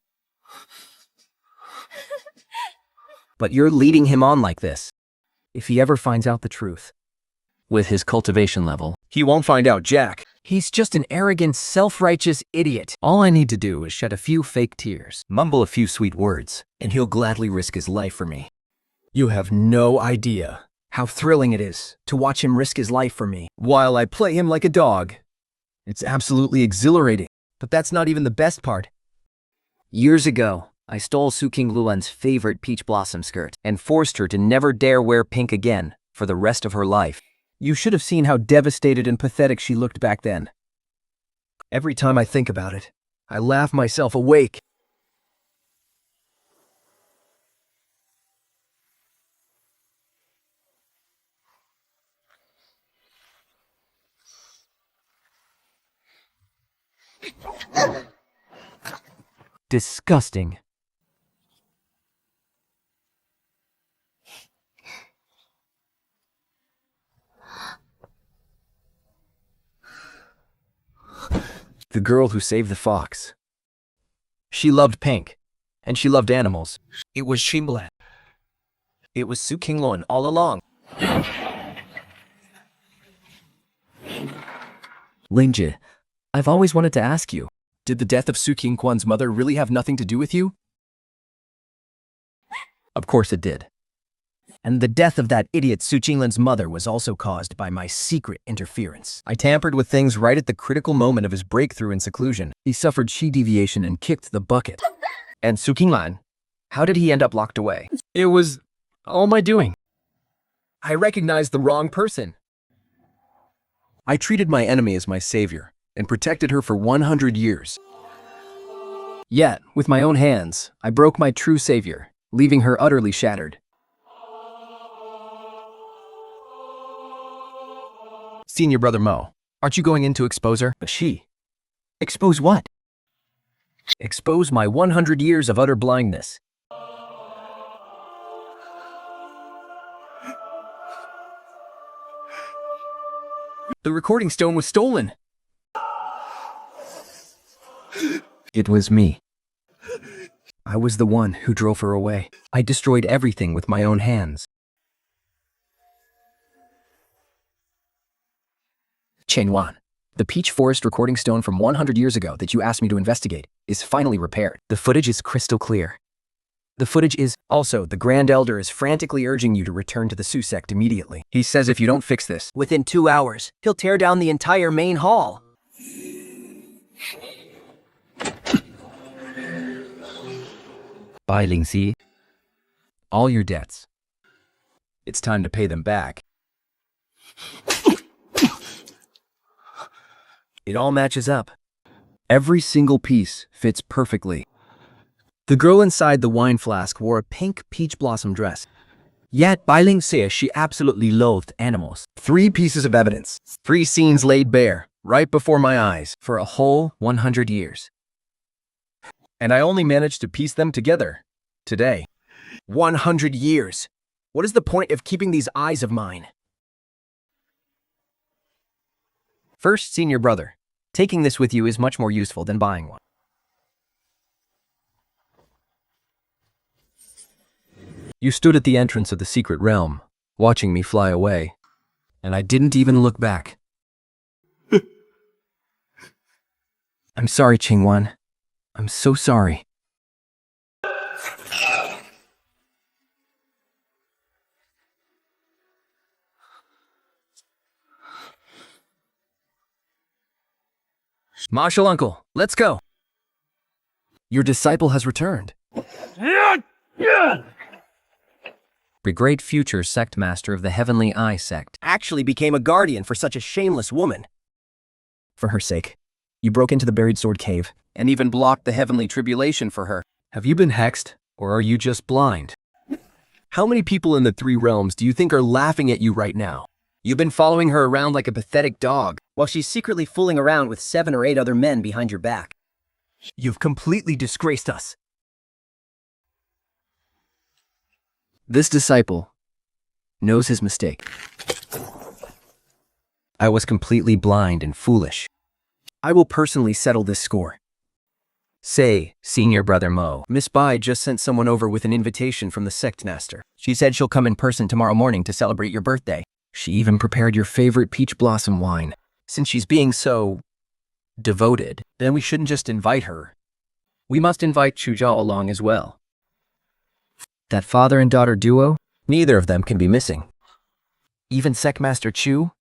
S1: But you're leading him on like this. If he ever finds out the truth, with his cultivation level, he won't find out jack. He's just an arrogant, self-righteous idiot. All I need to do is shed a few fake tears, mumble a few sweet words, and he'll gladly risk his life for me. You have no idea how thrilling it is to watch him risk his life for me while I play him like a dog. It's absolutely exhilarating, but that's not even the best part. Years ago, I stole Su Qingluan's favorite peach blossom skirt and forced her to never dare wear pink again for the rest of her life. You should have seen how devastated and pathetic she looked back then. Every time I think about it, I laugh myself awake. Disgusting. The girl who saved the fox. She loved pink, And she loved animals.
S4: It was Qingluan. It was Qingluan all along.
S1: Lingjie, I've always wanted to ask you, did the death of Qingluan's mother really have nothing to do with you? Of course it did.
S4: And the death of that idiot Qingluan's mother was also caused by my secret interference.
S1: I tampered with things right at the critical moment of his breakthrough in seclusion. He suffered chi deviation and kicked the bucket. And Qingluan, how did he end up locked away? It was all my doing. I recognized the wrong person. I treated my enemy as my savior and protected her for 100 years. Yet, with my own hands, I broke my true savior, leaving her utterly shattered. Senior Brother Mo, aren't you going in to expose her?
S4: She. Expose what?
S1: Expose my 100 years of utter blindness. The recording stone was stolen. It was me. I was the one who drove her away. I destroyed everything with my own hands. Qingluan, the Peach Forest recording stone from 100 years ago that you asked me to investigate is finally repaired. The footage is crystal clear. The footage is also the Grand Elder is frantically urging you to return to the Su sect immediately. He says if you don't fix this,
S4: Within 2 hours, he'll tear down the entire main hall.
S1: Bye, Lingxi. All your debts. It's time to pay them back. It all matches up. Every single piece fits perfectly. The girl inside the wine flask wore a pink peach blossom dress.
S4: Yet, Bai Ling says she absolutely loathed animals.
S1: 3 pieces of evidence. 3 scenes laid bare, right before my eyes, for a whole 100 years. And I only managed to piece them together today.
S4: 100 years. What is the point of keeping these eyes of mine?
S1: First, Senior Brother, taking this with you is much more useful than buying one. You stood at the entrance of the secret realm, watching me fly away, and I didn't even look back. I'm sorry, Qingluan. I'm so sorry. Marshal Uncle, let's go. Your disciple has returned. The great future sect master of the Heavenly Eye sect.
S4: Actually became a guardian for such a shameless woman.
S1: For her sake, you broke into the buried sword cave and even blocked the heavenly tribulation for her. Have you been hexed, or are you just blind? How many people in the 3 realms do you think are laughing at you right now? You've been following her around like a pathetic dog,
S4: While she's secretly fooling around with 7 or 8 other men behind your back.
S1: You've completely disgraced us. This disciple knows his mistake. I was completely blind and foolish. I will personally settle this score. Say, Senior Brother Mo, Miss Bai just sent someone over with an invitation from the sect master. She said she'll come in person tomorrow morning to celebrate your birthday. She even prepared your favorite peach blossom wine. Since she's being so devoted, then we shouldn't just invite her. We must invite Chuzhao along as well. That father and daughter duo, neither of them can be missing. Even Sectmaster Chu.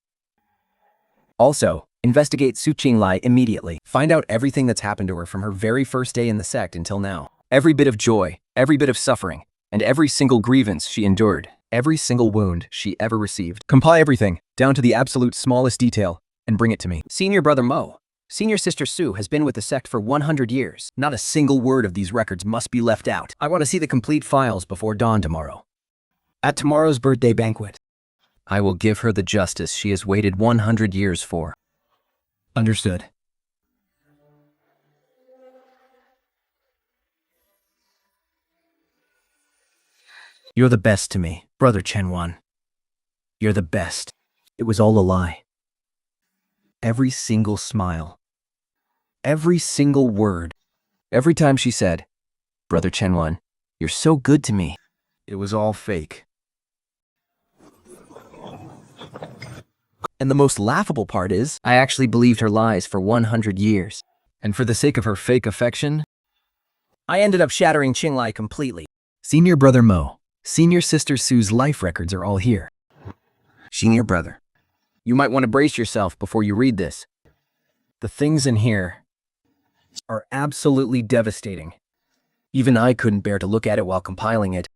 S1: Also, investigate Su Qinglai immediately. Find out everything that's happened to her from her very first day in the sect until now. Every bit of joy, every bit of suffering, and every single grievance she endured. Every single wound she ever received. Compile everything, down to the absolute smallest detail, and bring it to me.
S4: Senior Brother Mo, Senior Sister Su has been with the sect for 100 years.
S1: Not a single word of these records must be left out. I want to see the complete files before dawn tomorrow. At tomorrow's birthday banquet, I will give her the justice she has waited 100 years for. Understood. You're the best to me, Brother Qingluan. You're the best. It was all a lie. Every single smile. Every single word. Every time she said, Brother Qingluan, you're so good to me. It was all fake. And the most laughable part is, I actually believed her lies for 100 years. And for the sake of her fake affection, I ended up shattering Qinglai completely. Senior brother Mo, senior sister Sue's life records are all here. Senior brother, you might want to brace yourself before you read this. The things in here are absolutely devastating. Even I couldn't bear to look at it while compiling it.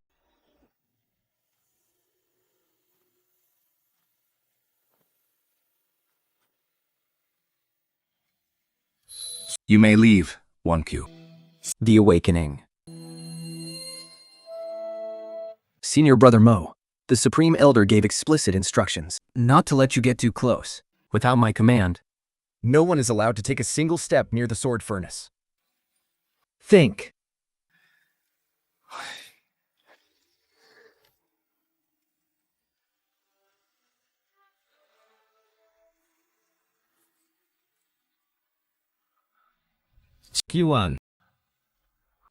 S2: You may leave, 1Q.
S1: The Awakening. Senior brother Mo, the Supreme Elder gave explicit instructions not to let you get too close. Without my command, no one is allowed to take a single step near the sword furnace. Think.
S2: Qingluan.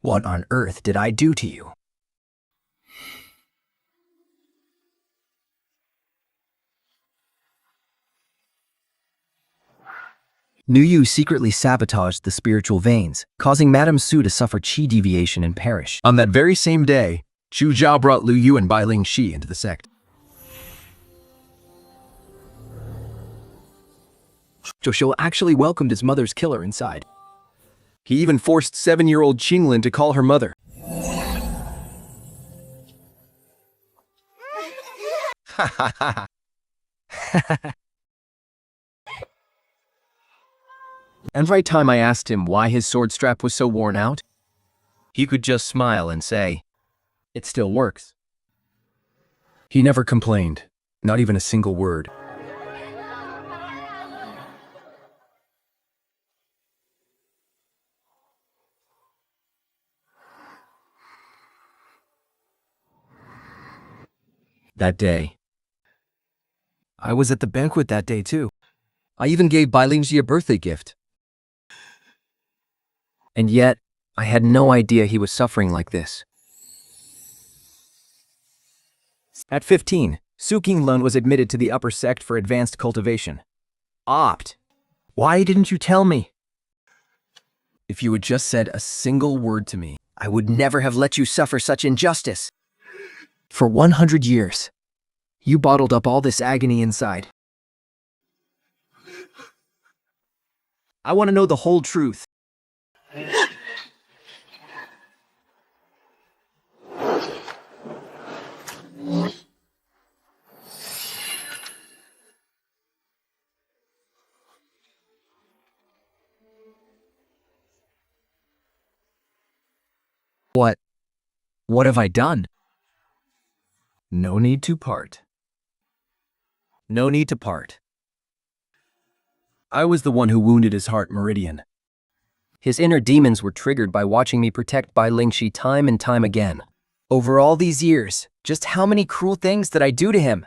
S1: What on earth did I do to you? Yu secretly sabotaged the spiritual veins, causing Madame Su to suffer qi deviation and perish. On that very same day, Chu Zhao brought Liu Yu and Bai Ling Shi into the sect. Zhou Shou actually welcomed his mother's killer inside. He even forced 7-year-old Qingluan to call her mother. Every time I asked him why his sword strap was so worn out, he could just smile and say, "It still works." He never complained, not even a single word. That day, I was at the banquet that day too. I even gave Bai Lingji a birthday gift. And yet, I had no idea he was suffering like this. At 15, Su Qingluan was admitted to the upper sect for advanced cultivation. Opt. Why didn't you tell me? If you had just said a single word to me, I would never have let you suffer such injustice. For 100 years, you bottled up all this agony inside. I want to know the whole truth. What have I done? No need to part. No need to part. I was the one who wounded his heart meridian. His inner demons were triggered by watching me protect Bai Lingshi time and time again. Over all these years, just how many cruel things did I do to him?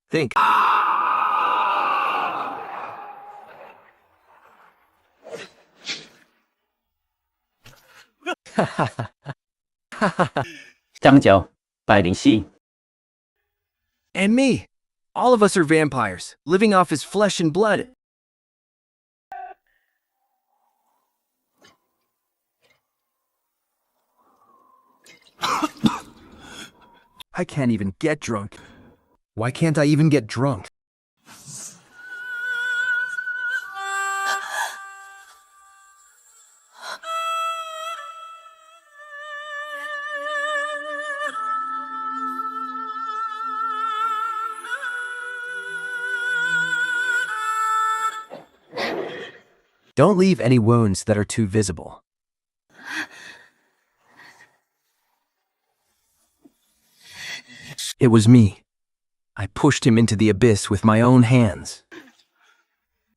S1: Think. And me. All of us are vampires, living off his flesh and blood. I can't even get drunk. Why can't I even get drunk? Don't leave any wounds that are too visible. It was me. I pushed him into the abyss with my own hands.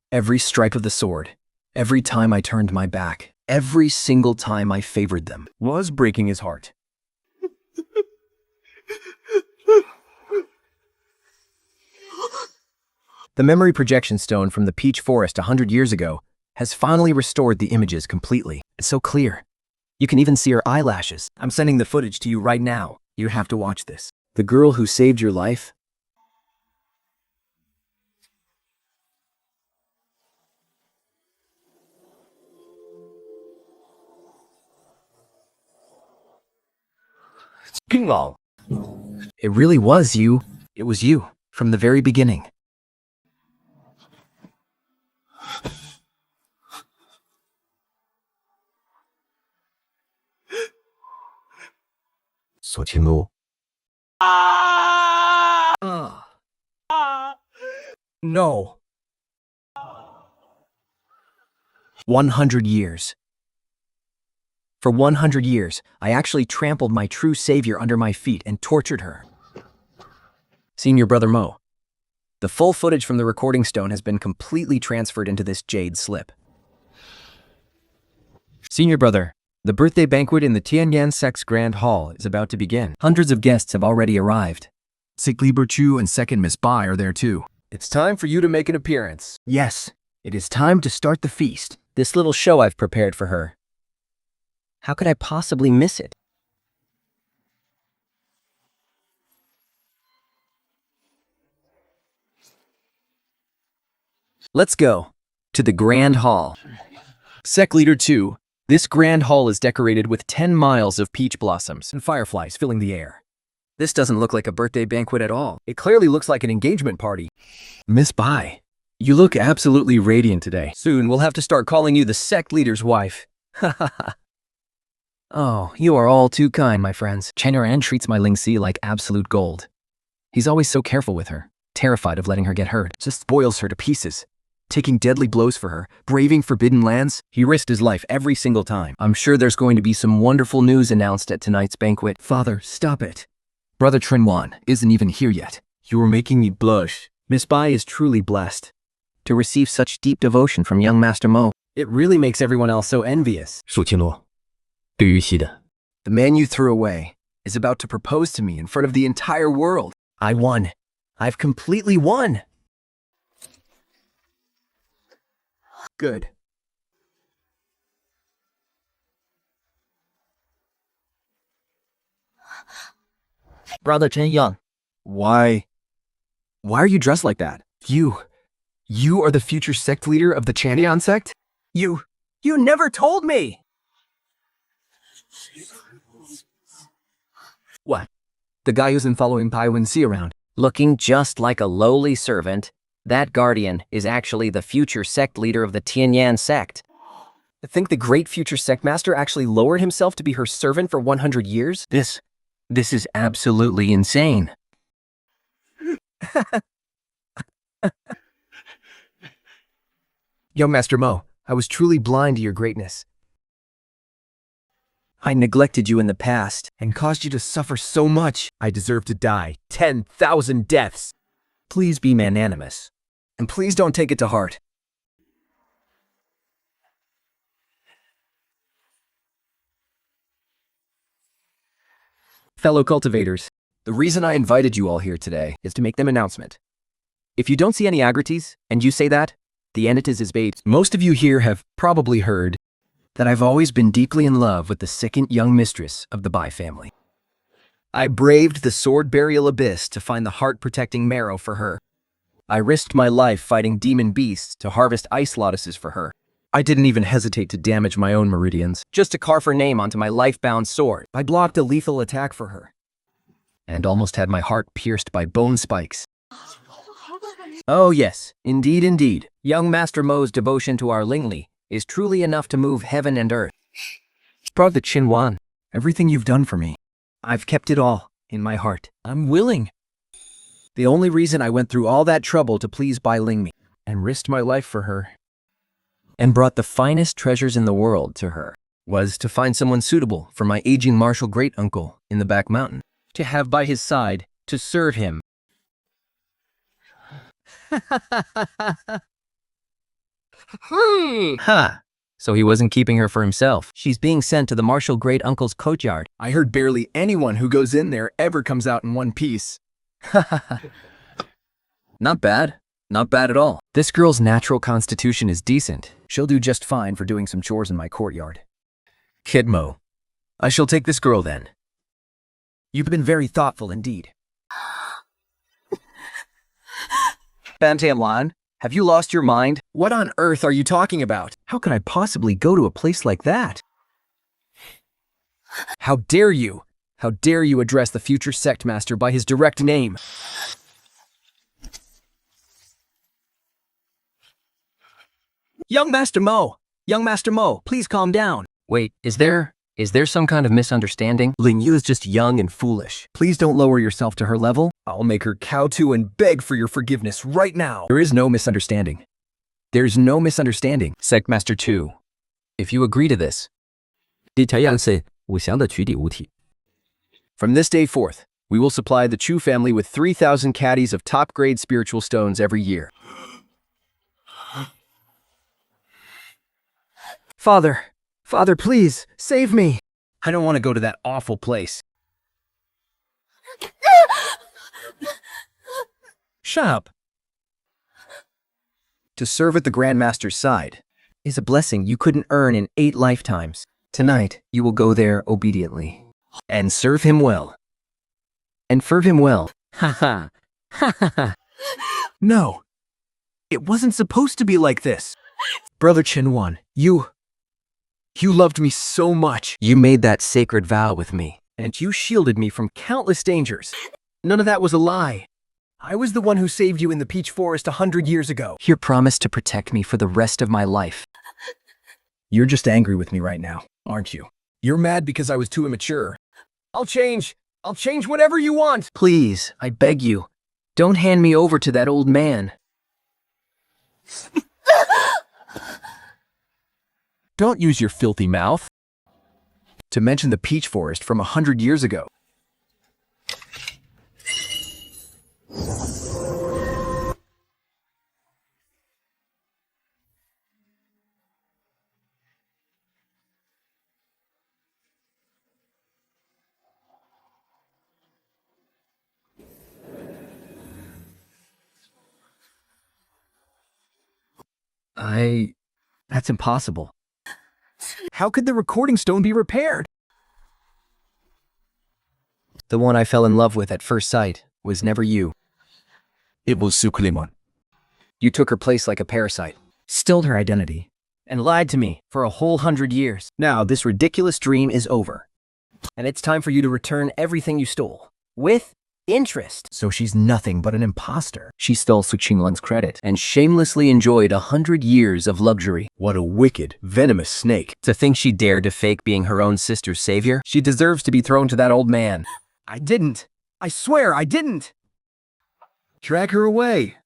S1: Every stripe of the sword, every time I turned my back, every single time I favored them, was breaking his heart. The memory projection stone from the Peach Forest 100 years ago has finally restored the images completely. It's so clear. You can even see her eyelashes. I'm sending the footage to you right now. You have to watch this. The girl who saved your life?
S2: Qingluan.
S1: It really was you. It was you, from the very beginning.
S2: Qingluan.
S1: No. 100 years. For 100 years, I actually trampled my true savior under my feet and tortured her. Senior Brother Mo, the full footage from the recording stone has been completely transferred into this jade slip. Senior Brother, the birthday banquet in the Tianyan Sect's Grand Hall is about to begin. Hundreds of guests have already arrived.
S7: Sickleaber Chu and second Miss Bai are there too.
S1: It's time for you to make an appearance. Yes, it is time to start the feast. This little show I've prepared for her. How could I possibly miss it? Let's go to the Grand Hall. Sec Leader 2, this Grand Hall is decorated with 10 miles of peach blossoms and fireflies filling the air. This doesn't look like a birthday banquet at all. It clearly looks like an engagement party. Miss Bai, you look absolutely radiant today. Soon we'll have to start calling you the sect leader's wife. Ha ha ha. Oh, you are all too kind, my friends. Qingluan treats my Lingxi like absolute gold. He's always so careful with her, terrified of letting her get hurt. Just spoils her to pieces. Taking deadly blows for her, braving forbidden lands. He risked his life every single time. I'm sure there's going to be some wonderful news announced at tonight's banquet. Father, stop it. Brother Qingluan isn't even here yet.
S7: You are making me blush.
S1: Miss Bai is truly blessed to receive such deep devotion from young Master Mo. It really makes everyone else so envious.
S2: 树青罗，对于西的，
S1: The man you threw away is about to propose to me in front of the entire world. I won. I've completely won. Good.
S3: Brother Chen Yang,
S1: Why are you dressed like that? You are the future sect leader of the Tianyan sect? You never told me! What? The guy who's been following Pai Wenxi around.
S4: Looking just like a lowly servant, that guardian is actually the future sect leader of the Tianyan sect.
S1: I think the great future sect master actually lowered himself to be her servant for 100 years?
S4: This is absolutely insane.
S1: Young Master Mo, I was truly blind to your greatness. I neglected you in the past and caused you to suffer so much. I deserve to die 10,000 deaths. Please be magnanimous, and please don't take it to heart. Fellow cultivators, the reason I invited you all here today is to make them announcement. If you don't see any agrities, and you say that, the entities is bait. Most of you here have probably heard that I've always been deeply in love with the second young mistress of the Bai family. I braved the sword burial abyss to find the heart-protecting marrow for her. I risked my life fighting demon beasts to harvest ice lotuses for her. I didn't even hesitate to damage my own meridians just to carve her name onto my life-bound sword. I blocked a lethal attack for her and almost had my heart pierced by bone spikes. Oh yes, indeed, indeed. Young Master Mo's devotion to our Lingli is truly enough to move heaven and earth. Brother Qingluan, everything you've done for me, I've kept it all in my heart. I'm willing. The only reason I went through all that trouble to please Bai Lingmi and risked my life for her and brought the finest treasures in the world to her was to find someone suitable for my aging martial great-uncle in the back mountain, to have by his side, to serve him. Ha! So he wasn't keeping her for himself. She's being sent to the martial great-uncle's courtyard. I heard barely anyone who goes in there ever comes out in one piece. Not bad. Not bad at all. This girl's natural constitution is decent. She'll do just fine for doing some chores in my courtyard.
S2: Kidmo. I shall take this girl then.
S1: You've been very thoughtful indeed. Qingluan, have you lost your mind? What on earth are you talking about? How could I possibly go to a place like that? How dare you? How dare you address the future sect master by his direct name? Young Master Mo, please calm down.
S4: Wait, is there some kind of misunderstanding?
S1: Ling Yu is just young and foolish. Please don't lower yourself to her level. I'll make her cow to and beg for your forgiveness right now. There is no misunderstanding. There's no misunderstanding. Sect Master 2, if you agree to this. From this day forth, we will supply the Chu family with 3,000 caddies of top-grade spiritual stones every year. Father, please, save me. I don't want to go to that awful place. Shut up. To serve at the Grand Master's side is a blessing you couldn't earn in 8 lifetimes. Tonight, you will go there obediently. And serve him well. And serve him well. Ha ha. Ha ha ha. No. It wasn't supposed to be like this. Brother Qingluan, you loved me so much. You made that sacred vow with me, and you shielded me from countless dangers. None of that was a lie. I was the one who saved you in the Peach Forest 100 years ago. You're promised to protect me for the rest of my life. You're just angry with me right now, aren't you? You're mad because I was too immature. I'll change whatever you want. Please, I beg you, don't hand me over to that old man. Don't use your filthy mouth to mention the Peach Forest from 100 years ago. That's impossible. How could the recording stone be repaired? The one I fell in love with at first sight was never you.
S7: It was Qingluan.
S1: You took her place like a parasite, stilled her identity, and lied to me for a whole 100 years. Now this ridiculous dream is over, and it's time for you to return everything you stole, with interest. So she's nothing but an imposter. She stole Qingluan's credit and shamelessly enjoyed 100 years of luxury. What a wicked, venomous snake. To think she dared to fake being her own sister's savior? She deserves to be thrown to that old man. I didn't. I swear I didn't. Drag her away.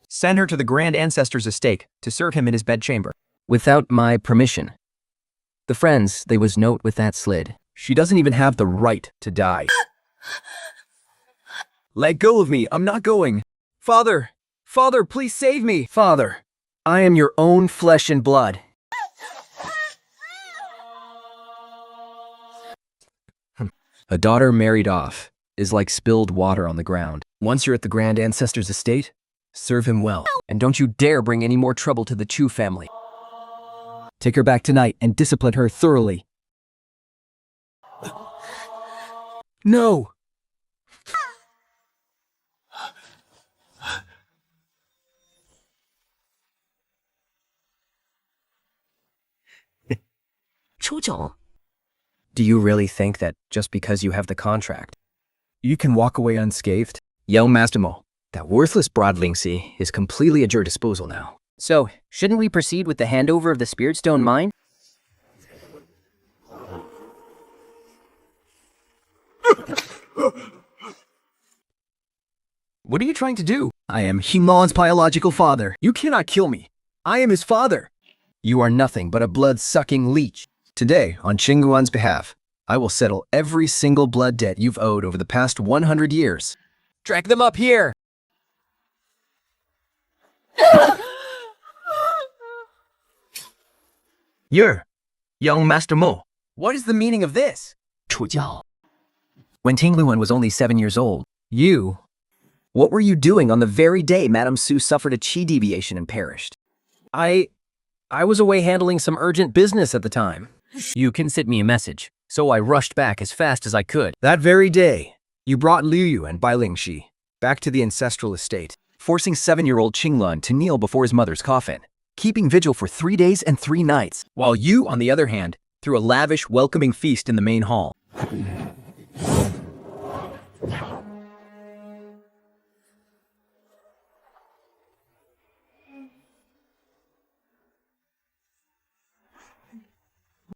S1: Send her to the Grand Ancestor's estate to serve him in his bedchamber. Without my permission. The friends, they was note with that slid. She doesn't even have the right to die. Let go of me, I'm not going. Father, please save me. Father, I am your own flesh and blood. A daughter married off is like spilled water on the ground. Once you're at the Grand Ancestor's estate, serve him well. And don't you dare bring any more trouble to the Chu family. Take her back tonight and discipline her thoroughly. No! Do you really think that just because you have the contract, you can walk away unscathed? Young Master Mo, that worthless broad Lingxi is completely at your disposal now. So, shouldn't we proceed with the handover of the Spirit Stone mine? What are you trying to do? I am Qingluan's biological father. You cannot kill me. I am his father. You are nothing but a blood-sucking leech. Today, on Qingluan's behalf, I will settle every single blood debt you've owed over the past 100 years. Drag them up here! You're young Master Mo. What is the meaning of this?
S3: 处教.
S1: When Qingluan was only 7 years old, you What were you doing on the very day Madame Sue suffered a chi deviation and perished?
S4: I was away handling some urgent business at the time. You can send me a message, so I rushed back as fast as I could.
S1: That very day, you brought Liu Yu and Bai Lingxi back to the ancestral estate, forcing 7-year-old Qingluan to kneel before his mother's coffin, keeping vigil for 3 days and 3 nights, while you, on the other hand, threw a lavish, welcoming feast in the main hall.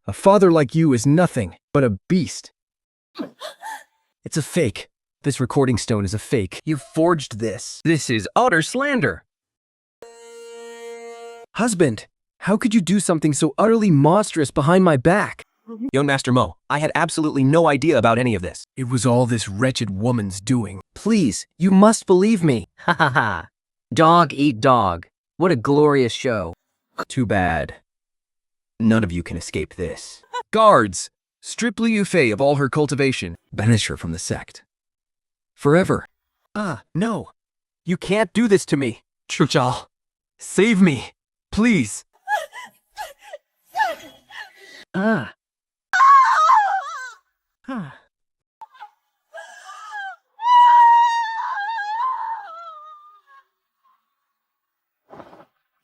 S1: A father like you is nothing but a beast. It's a fake. This recording stone is a fake. You forged this.
S4: This is utter slander.
S1: Husband, how could you do something so utterly monstrous behind my back?
S2: Young Master Mo, I had absolutely no idea about any of this.
S1: It was all this wretched woman's doing. Please, you must believe me.
S4: Ha ha ha. Dog eat dog. What a glorious show.
S1: Too bad. None of you can escape this. Guards, strip Liu Fei of all her cultivation. Banish her from the sect. Forever. No. You can't do this to me. Chu Zhao, save me, please.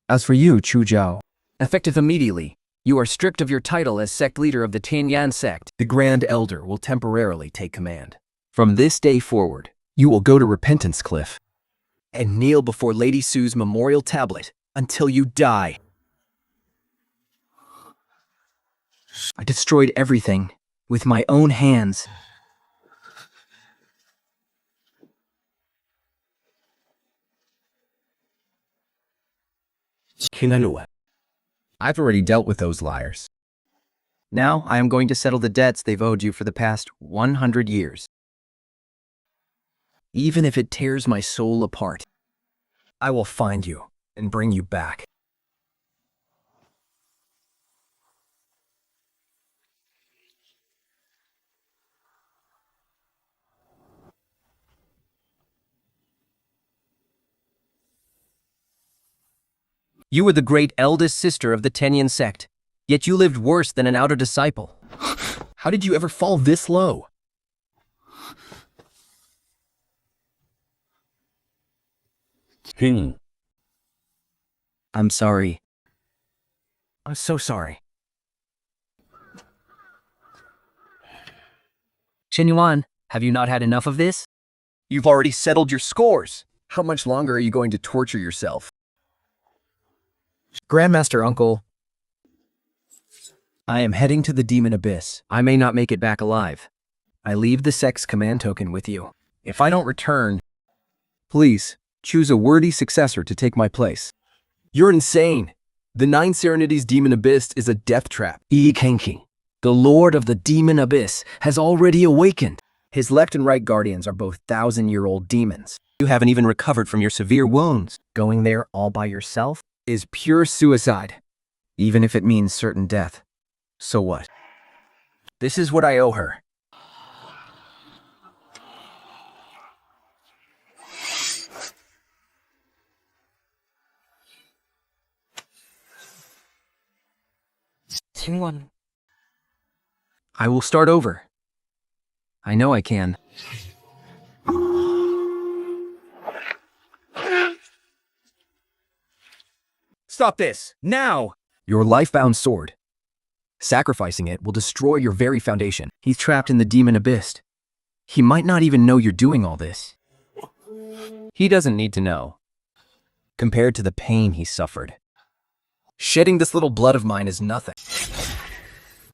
S1: As for you, Chu Zhao, effective immediately, you are stripped of your title as sect leader of the Tianyan sect. The Grand Elder will temporarily take command. From this day forward, you will go to Repentance Cliff and kneel before Lady Sue's memorial tablet until you die. I destroyed everything with my own hands.
S2: Qingluan. I've already dealt with those liars.
S1: Now I am going to settle the debts they've owed you for the past 100 years. Even if it tears my soul apart, I will find you and bring you back. You were the great eldest sister of the Tianyan sect, yet you lived worse than an outer disciple. How did you ever fall this low? I'm sorry. I'm so sorry. Qingluan, have you not had enough of this? You've already settled your scores. How much longer are you going to torture yourself? Grandmaster Uncle, I am heading to the Demon Abyss. I may not make it back alive. I leave the sect's command token with you. If I don't return, please choose a worthy successor to take my place. You're insane. The 9 Serenities Demon Abyss is a death trap. Yi Kangking, the Lord of the Demon Abyss, has already awakened. His left and right guardians are both 1,000-year-old demons.
S2: You haven't even recovered from your severe wounds.
S1: Going there all by yourself is pure suicide, even if it means certain death. So what? This is what I owe her.
S6: Qingluan.
S1: I will start over. I know I can. Stop this, now! Your life-bound sword. Sacrificing it will destroy your very foundation. He's trapped in the demon abyss. He might not even know you're doing all this. He doesn't need to know. Compared to the pain he suffered. Shedding this little blood of mine is nothing.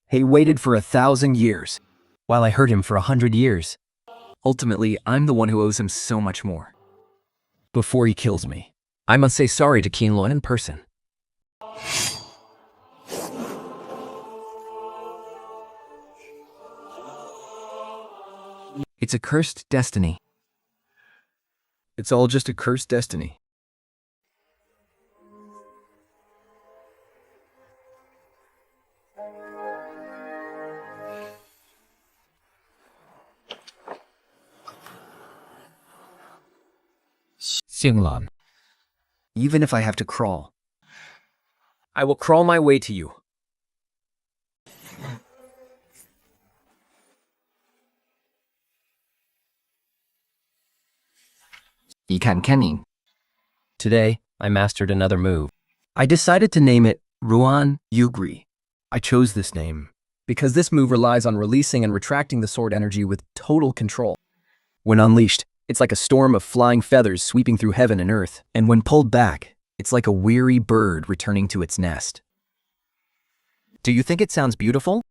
S1: He waited for 1,000 years, while I hurt him for 100 years. Ultimately, I'm the one who owes him so much more. Before he kills me, I must say sorry to Qingluan in person. It's a cursed destiny. It's all just a cursed destiny.
S2: Qingluan.
S1: Even if I have to crawl, I will crawl my way to you.
S4: Today, I mastered another move. I decided to name it Ruan Yugri.
S1: I chose this name because this move relies on releasing and retracting the sword energy with total control. When unleashed, it's like a storm of flying feathers sweeping through heaven and earth. And when pulled back, it's like a weary bird returning to its nest.
S4: Do you think it sounds beautiful?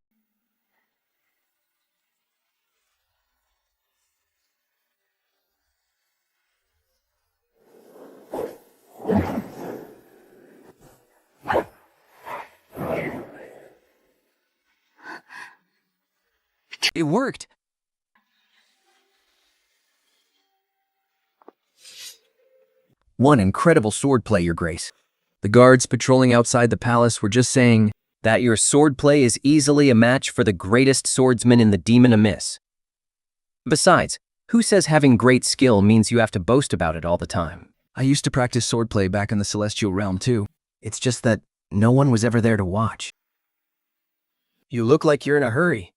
S1: It worked. One incredible swordplay, Your Grace. The guards patrolling outside the palace were just saying
S4: That your swordplay is easily a match for the greatest swordsman in the demon abyss. Besides, who says having great skill means you have to boast about it all the time?
S1: I used to practice swordplay back in the Celestial Realm too. It's just that no one was ever there to watch. You look like you're in a hurry.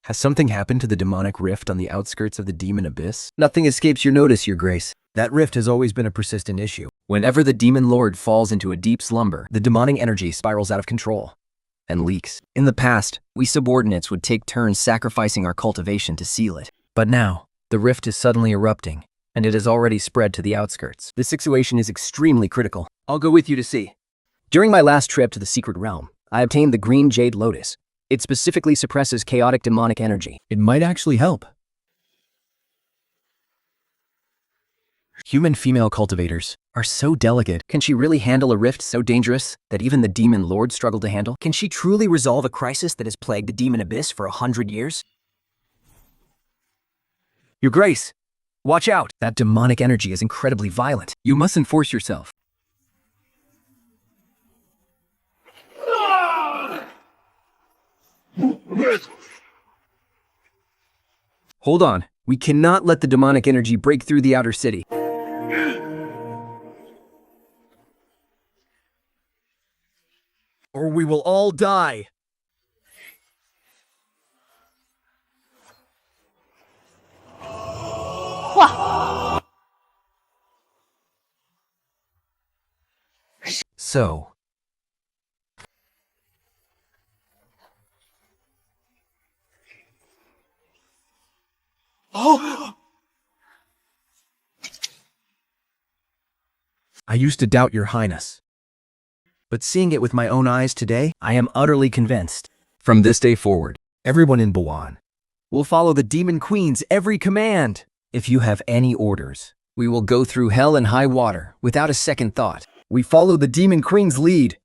S1: Has something happened to the demonic rift on the outskirts of the demon abyss? Nothing escapes your notice, Your Grace. That rift has always been a persistent issue. Whenever the demon lord falls into a deep slumber, the demonic energy spirals out of control and leaks. In the past, we subordinates would take turns sacrificing our cultivation to seal it. But now, the rift is suddenly erupting, and it has already spread to the outskirts. This situation is extremely critical. I'll go with you to see. During my last trip to the secret realm, I obtained the green jade lotus. It specifically suppresses chaotic demonic energy. It might actually help. Human female cultivators are so delicate. Can she really handle a rift so dangerous that even the demon lord struggled to handle? Can she truly resolve a crisis that has plagued the demon abyss for 100 years? Your Grace, watch out! That demonic energy is incredibly violent. You mustn't force yourself. Hold on. We cannot let the demonic energy break through the outer city. Or we will all die. So, I used to doubt Your Highness. But seeing it with my own eyes today, I am utterly convinced. From this day forward, everyone in Bawan will follow the Demon Queen's every command. If you have any orders, we will go through hell and high water without a second thought. We follow the Demon Queen's lead.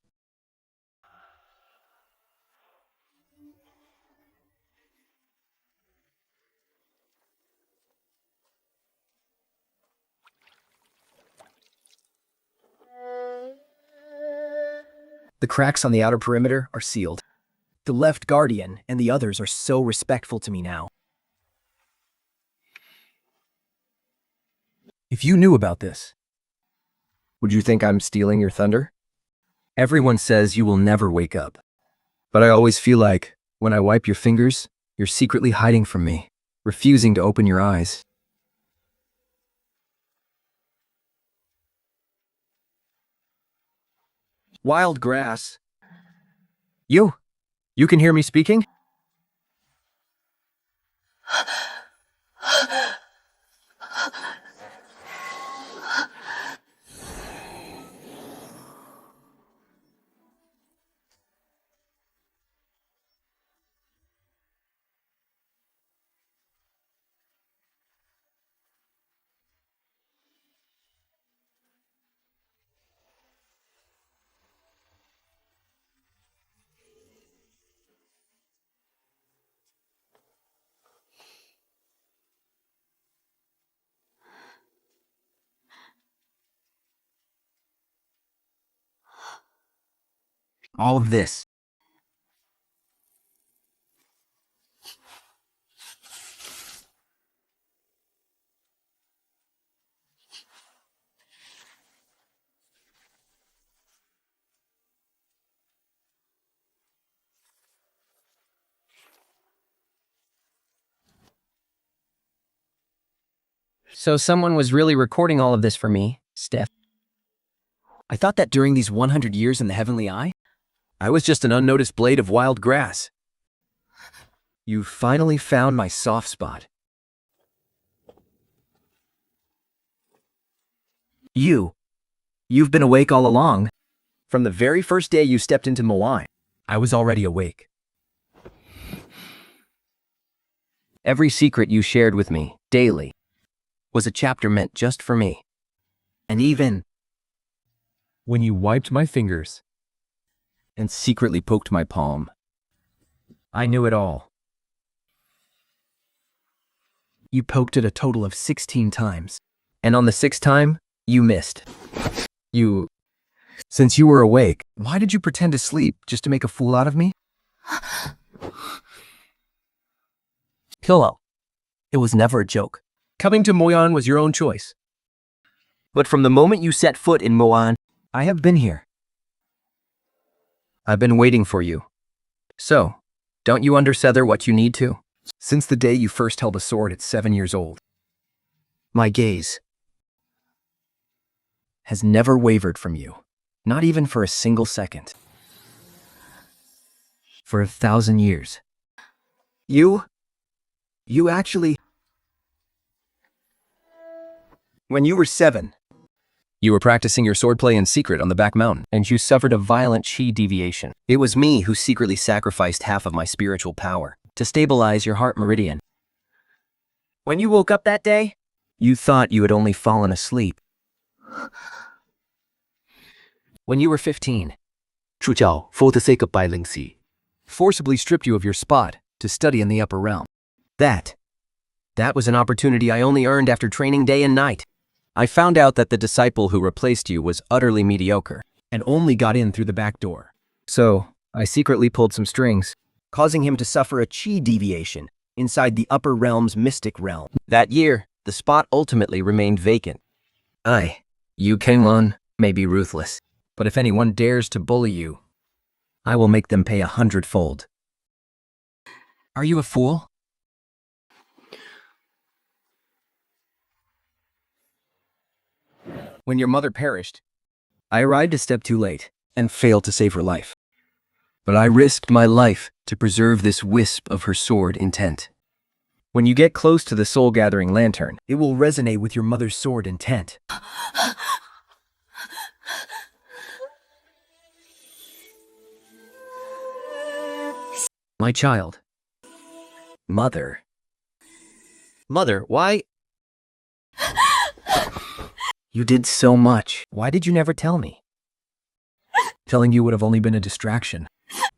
S1: The cracks on the outer perimeter are sealed. The left guardian and the others are so respectful to me now. If you knew about this, would you think I'm stealing your thunder? Everyone says you will never wake up. But I always feel like, when I wipe your fingers, you're secretly hiding from me, refusing to open your eyes. Wild grass. You can hear me speaking? All of this.
S4: So someone was really recording all of this for me, Steph.
S2: I thought that during these 100 years in the Heavenly Eye, I was just an unnoticed blade of wild grass. You finally found my soft spot. You've been awake all along. From the very first day you stepped into Moai, I was already awake.
S4: Every secret you shared with me, daily, was a chapter meant just for me.
S2: And even
S1: When you wiped my fingers,
S2: and secretly poked my palm, I knew it all. You poked it a total of 16 times.
S4: And on the 6th time, you missed.
S2: Since you were awake, why did you pretend to sleep just to make a fool out of me?
S4: Pillow. It was never a joke.
S2: Coming to Moyan was your own choice.
S4: But from the moment you set foot in Moan,
S2: I have been here.
S4: I've been waiting for you. So, don't you undersether what you need to?
S2: Since the day you first held a sword at 7 years old, my gaze has never wavered from you, not even for a single second. For 1,000 years. You actually... When you were 7, you were practicing your swordplay in secret on the back mountain,
S4: And you suffered a violent chi deviation.
S2: it was me who secretly sacrificed half of my spiritual power
S4: To stabilize your heart meridian.
S2: When you woke up that day, you thought you had only fallen asleep. When you were 15,
S7: 助教 for the sake of Lingxi.
S2: forcibly stripped you of your spot to study in the upper realm.
S4: That was an opportunity I only earned after training day and night. I found out that the disciple who replaced you was utterly mediocre.
S2: And only got in through the back door. So, I secretly pulled some strings, causing him to suffer a chi deviation inside the upper realm's mystic realm.
S4: That year, the spot ultimately remained vacant.
S2: You Qingluan, may be ruthless, but if anyone dares to bully you, I will make them pay 100-fold. Are you a fool? When your mother perished, I arrived a step too late and failed to save her life. But I risked my life to preserve this wisp of her sword intent. When you get close to the soul-gathering lantern, it will resonate with your mother's sword intent. My child. Mother.
S4: Mother, why?
S2: You did so much. Why did you never tell me? Telling you would have only been a distraction.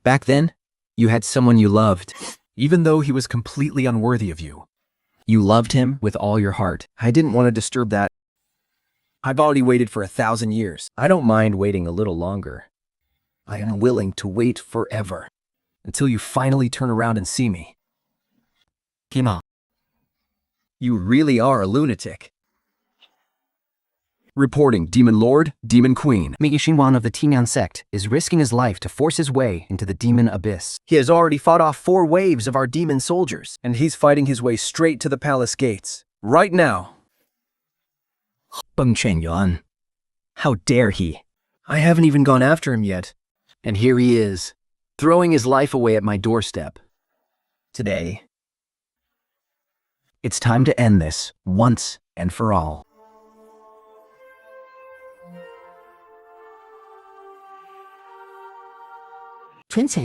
S2: Back then, you had someone you loved, even though he was completely unworthy of you. You loved him with all your heart. I didn't want to disturb that. I've already waited for 1,000 years. I don't mind waiting a little longer. I am willing to wait forever, until you finally turn around and see me.
S4: Kima.
S2: You really are a lunatic. Reporting Demon Lord, Demon Queen.
S1: Qingluan of the Qingluan sect is risking his life to force his way into the demon abyss.
S2: He has already fought off 4 waves of our demon soldiers, and he's fighting his way straight to the palace gates. Right now.
S1: Qingluan. How dare he?
S2: I haven't even gone after him yet. And here he is, throwing his life away at my doorstep. Today, it's time to end this, once and for all. This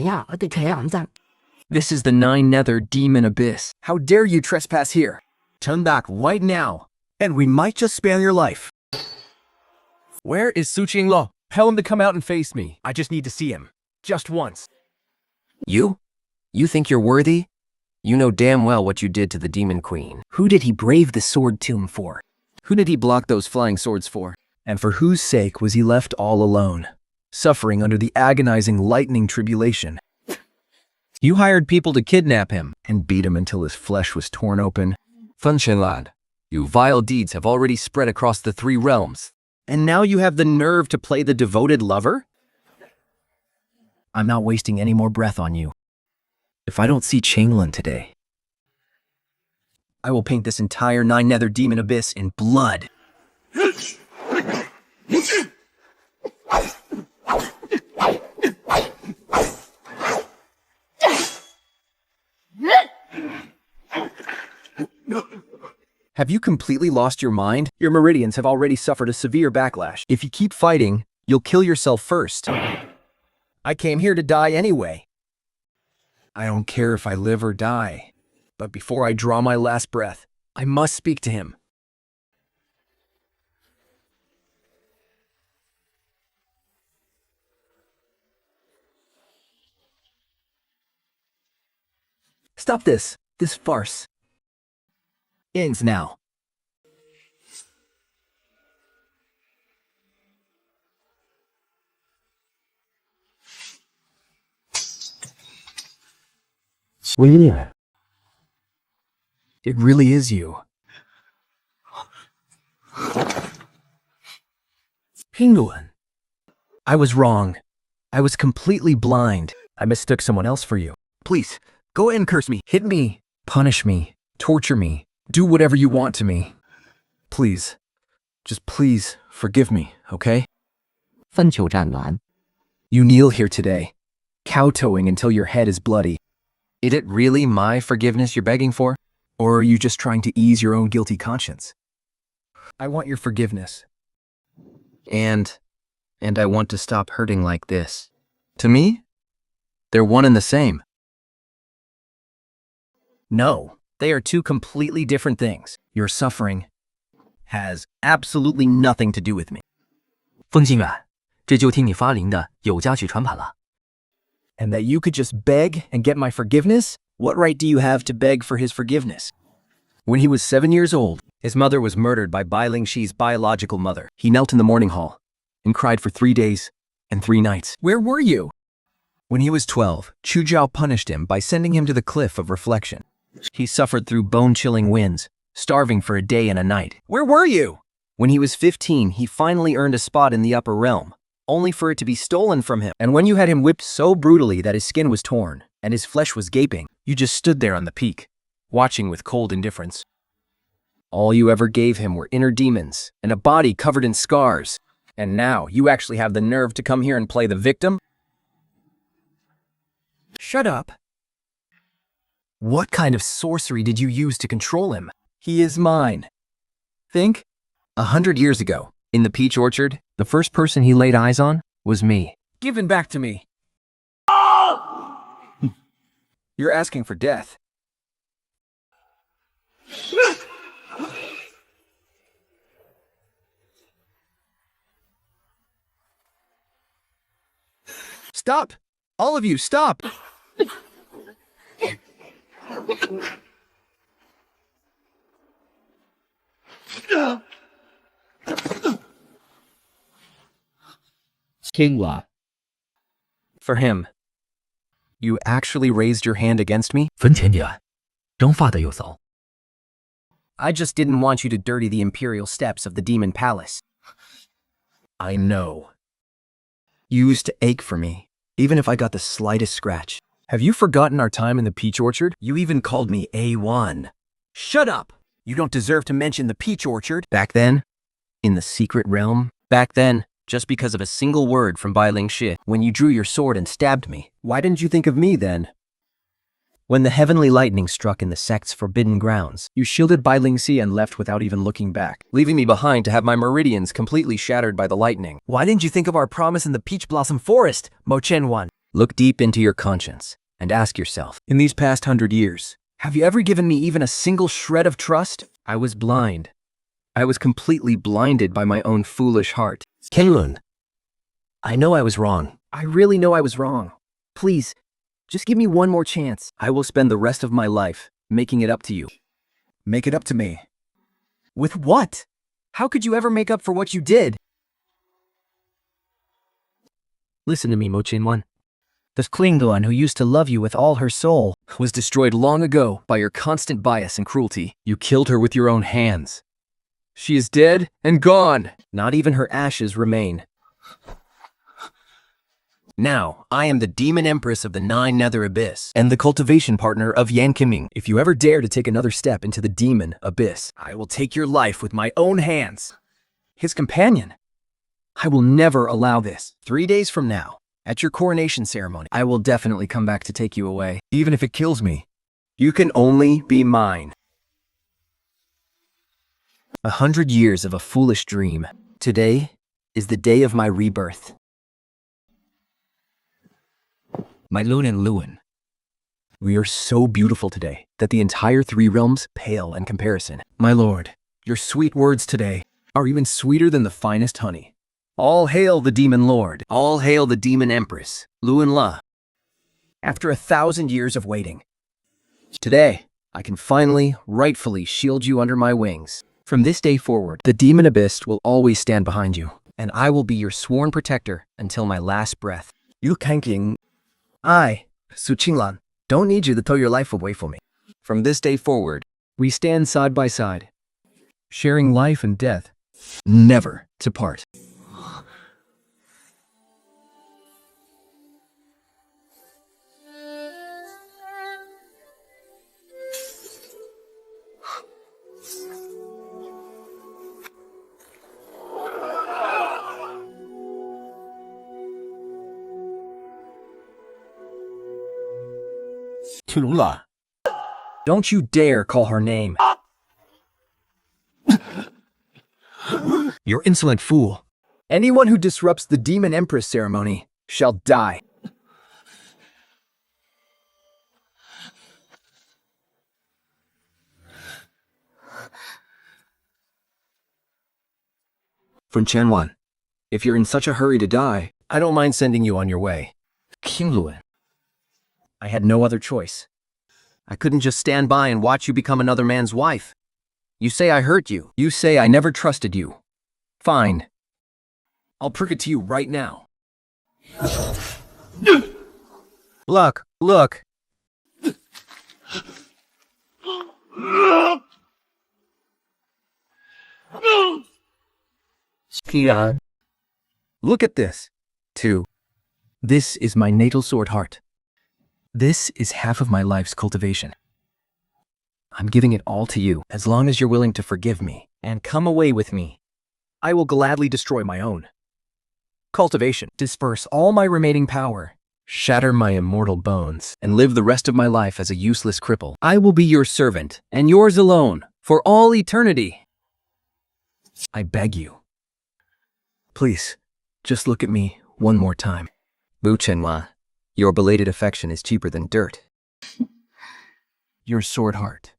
S2: is the 9 Nether Demon Abyss. How dare you trespass here? Turn back right now, and we might just spare your life. Where is Su Qingluan? Tell him to come out and face me. I just need to see him. Just once.
S4: You? You think you're worthy? You know damn well what you did to the Demon Queen.
S2: Who did he brave the sword tomb for? Who did he block those flying swords for? And for whose sake was he left all alone, suffering under the agonizing lightning tribulation? You hired people to kidnap him and beat him until his flesh was torn open.
S7: Funshen lad, your vile deeds have already spread across the 3 realms.
S2: And now you have the nerve to play the devoted lover? I'm not wasting any more breath on you. If I don't see Qingluan today,
S1: I will paint this entire nine-nether demon abyss in blood. Have you completely lost your mind? Your meridians have already suffered a severe backlash. If you keep fighting, you'll kill yourself first. I came here to die anyway. I don't care if I live or die. But before I draw my last breath, I must speak to him. Stop this farce. Ends now. It really is you. Qingluan. I was wrong. I was completely blind. I mistook someone else for you. Please, go ahead and curse me. Hit me. Punish me. Torture me. Do whatever you want to me. Please. Just please forgive me, okay?
S3: 分球战完，
S1: You kneel here today, kowtowing until your head is bloody. Is it really my forgiveness you're begging for? Or are you just trying to ease your own guilty conscience? I want your forgiveness. And I want to stop hurting like this. To me, they're one and the same. No, they are two completely different things. Your suffering has absolutely nothing to do with me.
S3: 风心远，这就听你发灵的有家去传盘了。
S1: And that you could just beg and get my forgiveness? What right do you have to beg for his forgiveness? When he was 7 years old, his mother was murdered by Bai Lingxi's biological mother. He knelt in the mourning hall and cried for 3 days and 3 nights. Where were you? When he was 12, Chu Jiao punished him by sending him to the cliff of reflection. He suffered through bone-chilling winds, starving for a day and a night. Where were you? When he was 15, he finally earned a spot in the upper realm, only for it to be stolen from him. And when you had him whipped so brutally that his skin was torn and his flesh was gaping, you just stood there on the peak, watching with cold indifference. All you ever gave him were inner demons and a body covered in scars. And now you actually have the nerve to come here and play the victim? Shut up. What kind of sorcery did you use to control him? He is mine. Think? 100 years ago, in the peach orchard, the first person he laid eyes on was me. Give him back to me. You're asking for death. Stop! All of you, stop!
S3: Qingluan，
S1: For him. You actually raised your hand against me?
S3: 墳前見案，蒸發得有手。
S1: I just didn't want you to dirty the imperial steps of the demon palace. I know. You used to ache for me, even if I got the slightest scratch. Have you forgotten our time in the peach orchard? You even called me A1. Shut up! You don't deserve to mention the peach orchard. Back then, in the secret realm, back then, just because of a single word from Bai Lingxi, when you drew your sword and stabbed me, why didn't you think of me then? When the heavenly lightning struck in the sect's forbidden grounds, you shielded Bai Lingxi and left without even looking back, leaving me behind to have my meridians completely shattered by the lightning. Why didn't you think of our promise in the Peach Blossom Forest, Mo Chen-wan? Look deep into your conscience and ask yourself, in these past 100 years, have you ever given me even a single shred of trust? I was blind. I was completely blinded by my own foolish heart. Qingluan, I know I was wrong. I really know I was wrong. Please, just give me one more chance. I will spend the rest of my life making it up to you. Make it up to me? With what? How could you ever make up for what you did?
S3: Listen to me, Mo Chen-wan.
S1: The Qingluan who used to love you with all her soul was destroyed long ago by your constant bias and cruelty. You killed her with your own hands. She is dead and gone. Not even her ashes remain.
S4: Now, I am the Demon Empress of the Nine Nether Abyss and the cultivation partner of Yan Qiming.
S1: If you ever dare to take another step into the demon abyss, I will take your life with my own hands. His companion. I will never allow this.
S4: 3 days from now, at your coronation ceremony,
S1: I will definitely come back to take you away.
S7: Even if it kills me.
S1: You can only be mine.
S4: 100 years of a foolish dream. Today is the day of my rebirth.
S2: My Lun and Luan. We are so beautiful today that the entire three realms pale in comparison.
S1: My lord, your sweet words today are even sweeter than the finest honey. All hail the demon lord.
S4: All hail the Demon Empress, Luan La.
S1: After 1,000 years of waiting, today I can finally, rightfully shield you under my wings. From this day forward, the demon abyss will always stand behind you,
S4: And I will be your sworn protector until my last breath.
S1: You Qingluan. I, Qingluan, don't need you to throw your life away for me.
S4: From this day forward,
S1: We stand side by side, sharing life and death, never to part.
S5: Qingluan.
S1: Don't you dare call her name.
S2: You insolent fool.
S1: Anyone who disrupts the Demon Empress ceremony shall die.
S2: From Qingluan, if you're in such a hurry to die,
S4: I don't mind sending you on your way.
S2: Qingluan.
S1: I had no other choice.
S4: I couldn't just stand by and watch you become another man's wife. You say I hurt you.
S1: You say I never trusted you. Fine. I'll prick it to you right now.
S4: Look, look.
S1: Look at this. 2. This is my natal sword heart. This is half of my life's cultivation. I'm giving it all to you, as long as you're willing to forgive me and come away with me. I will gladly destroy my own cultivation, disperse all my remaining power, shatter my immortal bones, and live the rest of my life as a useless cripple.
S4: I will be your servant, and yours alone, for all eternity.
S1: I beg you. Please, just look at me one more time.
S4: Wu Chenhua, your belated affection is cheaper than dirt.
S1: Your sword heart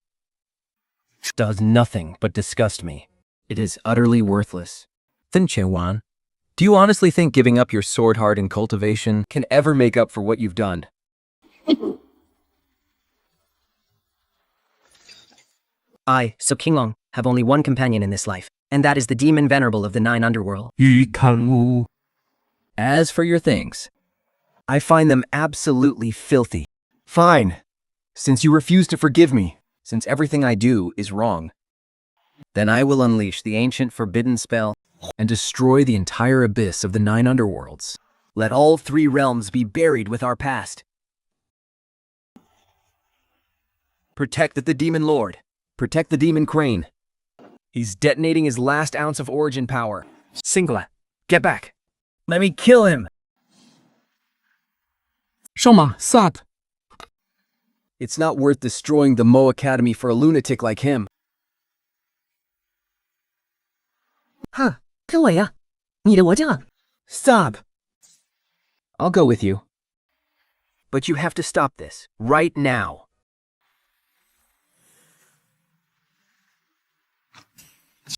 S4: Does nothing but disgust me.
S1: it is utterly worthless.
S4: Then Qingluan, do you honestly think giving up your sword heart and cultivation
S1: Can ever make up for what you've done.
S8: I, so Qingluan, have only one companion in this life, and that is the demon venerable of the 9 underworld.
S1: As for your things, I find them absolutely filthy. Fine. Since you refuse to forgive me, since everything I do is wrong,
S4: Then I will unleash the ancient forbidden spell.
S1: and destroy the entire abyss of the 9 underworlds. Let all 3 realms be buried with our past. Protect the demon lord. Protect the demon crane. He's detonating his last ounce of origin power. Qingluan, get back. Let me kill him.
S3: 上马 Sat.
S1: It's not worth destroying the Mo Academy for a lunatic like him.
S8: 哈，跟我呀，你的魔杖。
S1: Stop. I'll go with you. But you have to stop this right now.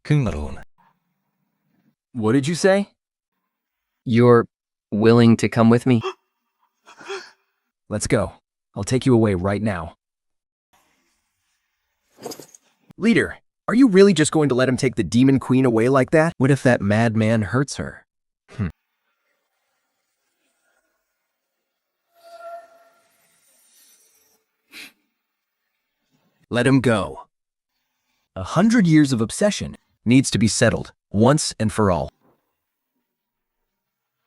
S7: Qingluan.
S1: What did you say?
S4: You're willing to come with me?
S1: Let's go. I'll take you away right now. Leader, are you really just going to let him take the demon queen away like that? What if that madman hurts her? Let him go. 100 years of obsession needs to be settled once and for all.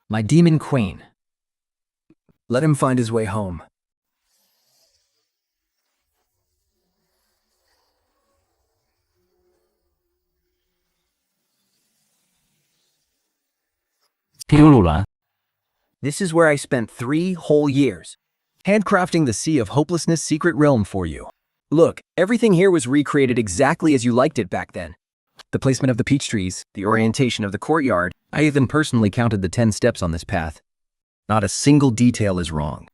S1: My demon queen, Let him find his way home.
S3: Qingluan.
S1: This is where I spent 3 whole years, handcrafting the Sea of Hopelessness secret realm for you. Look, everything here was recreated exactly as you liked it back then. The placement of the peach trees, the orientation of the courtyard.
S4: I even personally counted the 10 steps on this path. Not a single detail is wrong.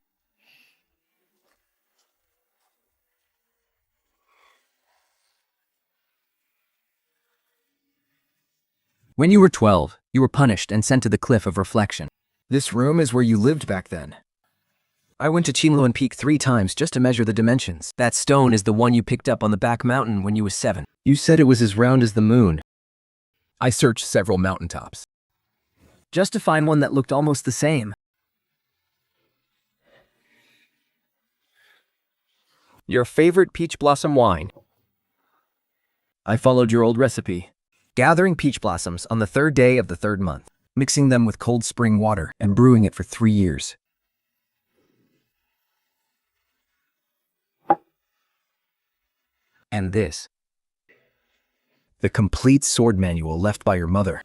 S1: When you were 12, you were punished and sent to the Cliff of Reflection. This room is where you lived back then. I went to Qingluan Peak 3 times just to measure the dimensions. That stone is the one you picked up on the back mountain when you was 7.
S4: You said it was as round as the moon.
S1: I searched several mountaintops, just to find one that looked almost the same. Your favorite peach blossom wine. I followed your old recipe, gathering peach blossoms on the 3rd day of the 3rd month, mixing them with cold spring water and brewing it for 3 years. And this, the complete sword manual left by your mother.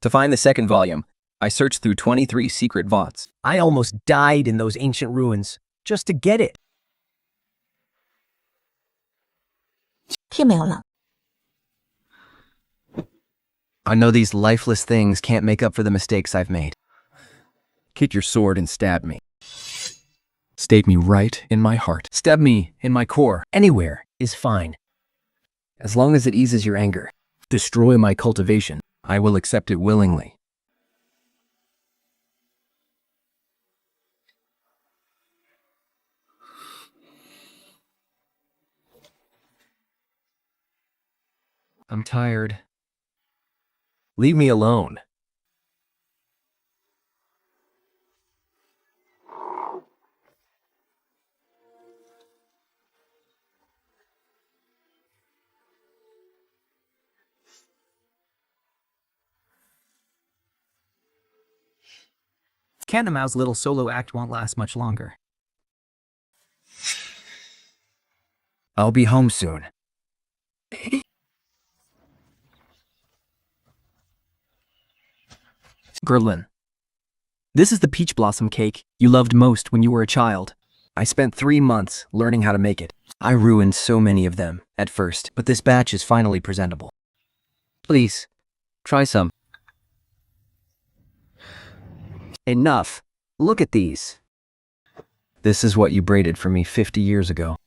S1: To find the 2nd volume, I searched through 23 secret vaults. I almost died in those ancient ruins just to get it.
S9: 听没有了。
S1: I know these lifeless things can't make up for the mistakes I've made. Hit your sword and stab me. Stab me right in my heart. Stab me in my core. Anywhere is fine. As long as it eases your anger. Destroy my cultivation. I will accept it willingly. I'm tired. Leave me alone.
S2: Candamao's little solo act won't last much longer.
S1: I'll be home soon. Qingluan, this is the peach blossom cake you loved most when you were a child. I spent 3 months learning how to make it. I ruined so many of them at first, but this batch is finally presentable.
S4: Please, try some.
S1: Enough. Look at these. This is what you braided for me 50 years ago.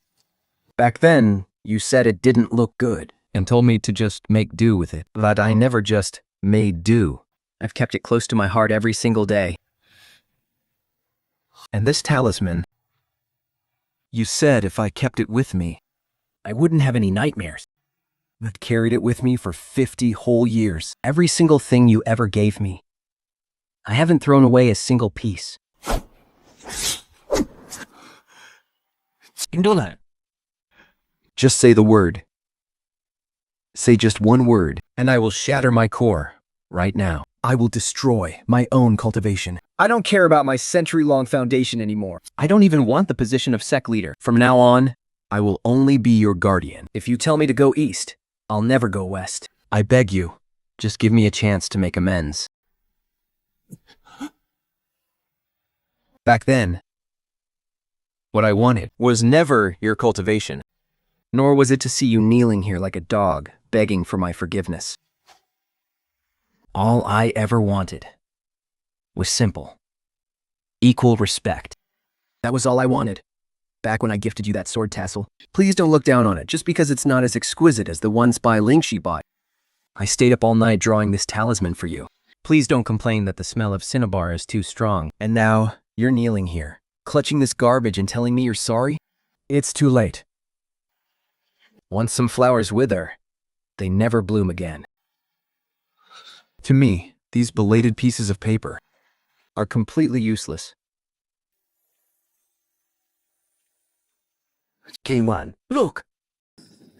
S1: Back then, you said it didn't look good and told me to just make do with it. But I never just made do. I've kept it close to my heart every single day. And this talisman, you said if I kept it with me, I wouldn't have any nightmares. I've carried it with me for 50 whole years. Every single thing you ever gave me. I haven't thrown away a single piece.
S2: Qingluan.
S1: Just say the word. Say just one word, and I will shatter my core right now. I will destroy my own cultivation. I don't care about my century-long foundation anymore. I don't even want the position of sect leader. From now on, I will only be your guardian. If you tell me to go east, I'll never go west. I beg you, just give me a chance to make amends. Back then, what I wanted was never your cultivation, nor was it to see you kneeling here like a dog, begging for my forgiveness. All I ever wanted was simple, equal respect. That was all I wanted, back when I gifted you that sword tassel. Please don't look down on it just because it's not as exquisite as the ones by Lingxi bought. I stayed up all night drawing this talisman for you. Please don't complain that the smell of cinnabar is too strong. And now, you're kneeling here, clutching this garbage and telling me you're sorry? It's too late. Once some flowers wither, they never bloom again. To me, these belated pieces of paper are completely useless.
S2: Qingluan, look.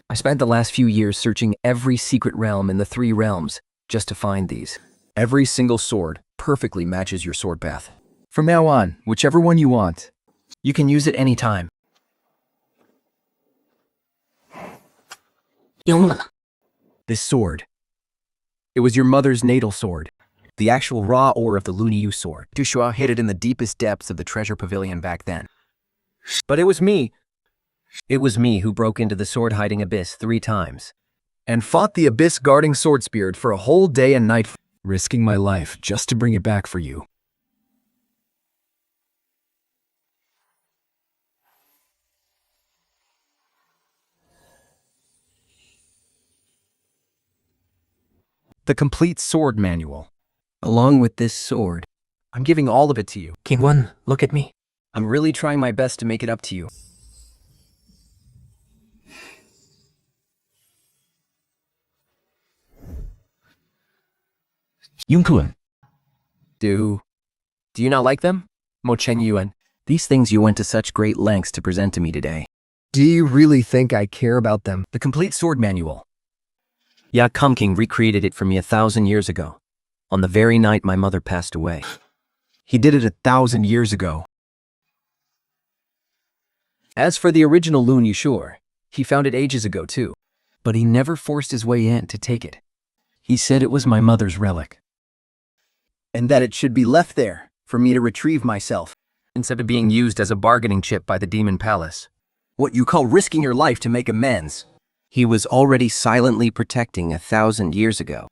S1: I spent the last few years searching every secret realm in the 3 realms just to find these. Every single sword perfectly matches your sword path.
S2: From now on, whichever one you want. You can use it anytime.
S3: 赢了。
S2: This sword. It was your mother's natal sword. The actual raw ore of the Lunyu sword. Dushua hid it in the deepest depths of the treasure pavilion back then.
S4: But it was me. It was me who broke into the sword-hiding abyss 3 times.
S2: And fought the abyss-guarding sword spirit for a whole day and night, risking my life just to bring it back for you. The complete sword manual.
S4: Along with this sword.
S2: I'm giving all of it to you.
S3: Qingluan, look at me.
S4: I'm really trying my best to make it up to you.
S3: Qingluan.
S2: Do you not like them? Mo Chen Yuan.
S4: These things you went to such great lengths to present to me today.
S2: Do you really think I care about them? The complete sword manual.
S4: Ya Kum King recreated it for me 1,000 years ago, on the very night my mother passed away.
S2: He did it 1,000 years ago. As for the original Lun Yushur, he found it ages ago too. But he never forced his way in to take it. He said it was my mother's relic. And that it should be left there for me to retrieve myself, instead of being used as a bargaining chip by the Demon Palace. What you call risking your life to make amends.
S4: He was already silently protecting 1,000 years ago.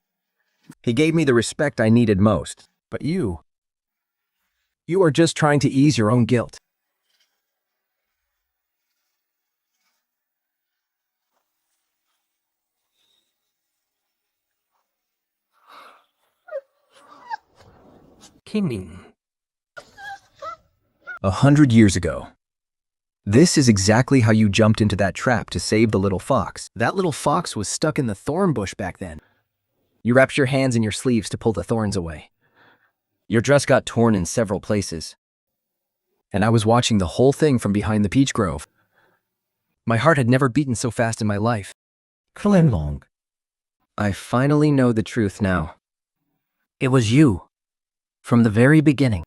S2: He gave me the respect I needed most. But you are just trying to ease your own guilt.
S3: King.
S2: 100 years ago. This is exactly how you jumped into that trap to save the little fox. That little fox was stuck in the thorn bush back then. You wrapped your hands in your sleeves to pull the thorns away.
S4: Your dress got torn in several places.
S2: And I was watching the whole thing from behind the peach grove. My heart had never beaten so fast in my life.
S3: Qingluan.
S4: I finally know the truth now.
S3: It was you. From the very beginning.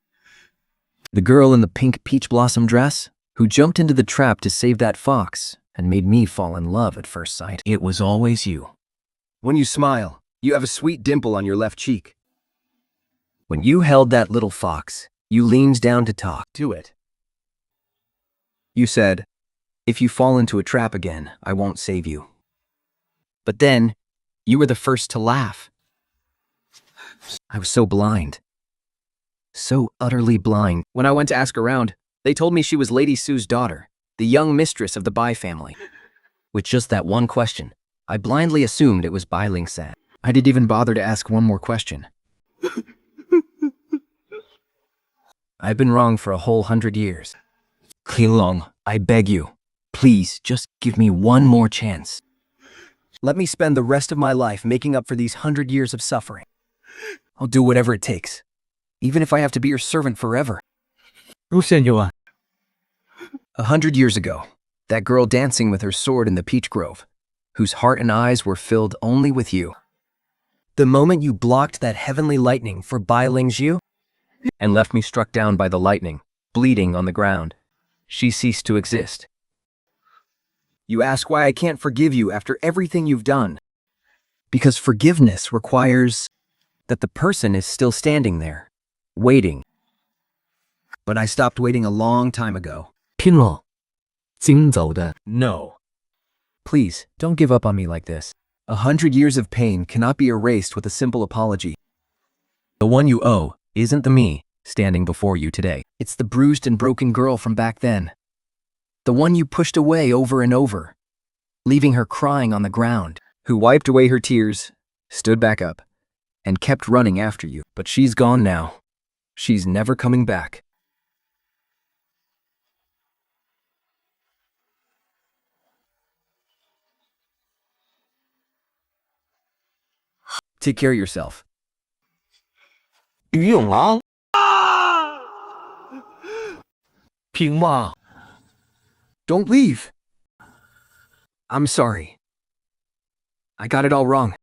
S2: The girl in the pink peach blossom dress, who jumped into the trap to save that fox and made me fall in love at first sight. It was always you. When you smile, you have a sweet dimple on your left cheek. When you held that little fox, you leaned down to talk. Do it. You said, if you fall into a trap again, I won't save you. But then, you were the first to laugh. I was so blind. So utterly blind. When I went to ask around, they told me she was Lady Sue's daughter, the young mistress of the Bai family. With just that one question, I blindly assumed it was Bai Lingsan. I didn't even bother to ask one more question. I've been wrong for a whole 100 years. Qingluan, I beg you, please just give me one more chance. Let me spend the rest of my life making up for these 100 years of suffering. I'll do whatever it takes, even if I have to be your servant forever. 100 years ago, that girl dancing with her sword in the peach grove, whose heart and eyes were filled only with you. The moment you blocked that heavenly lightning for Bai Lingzhu and left me struck down by the lightning, bleeding on the ground, she ceased to exist. You ask why I can't forgive you after everything you've done. Because forgiveness requires that the person is still standing there, waiting. But I stopped waiting a long time ago.
S3: 拼了，今走的。
S2: No. Please, don't give up on me like this. 100 years of pain cannot be erased with a simple apology. The one you owe isn't the me standing before you today. It's the bruised and broken girl from back then. The one you pushed away over and over, leaving her crying on the ground, who wiped away her tears, stood back up, and kept running after you. But she's gone now. She's never coming back. Take care of yourself.
S3: 于永昂，平嘛，
S2: Don't leave. I'm sorry. I got it all wrong.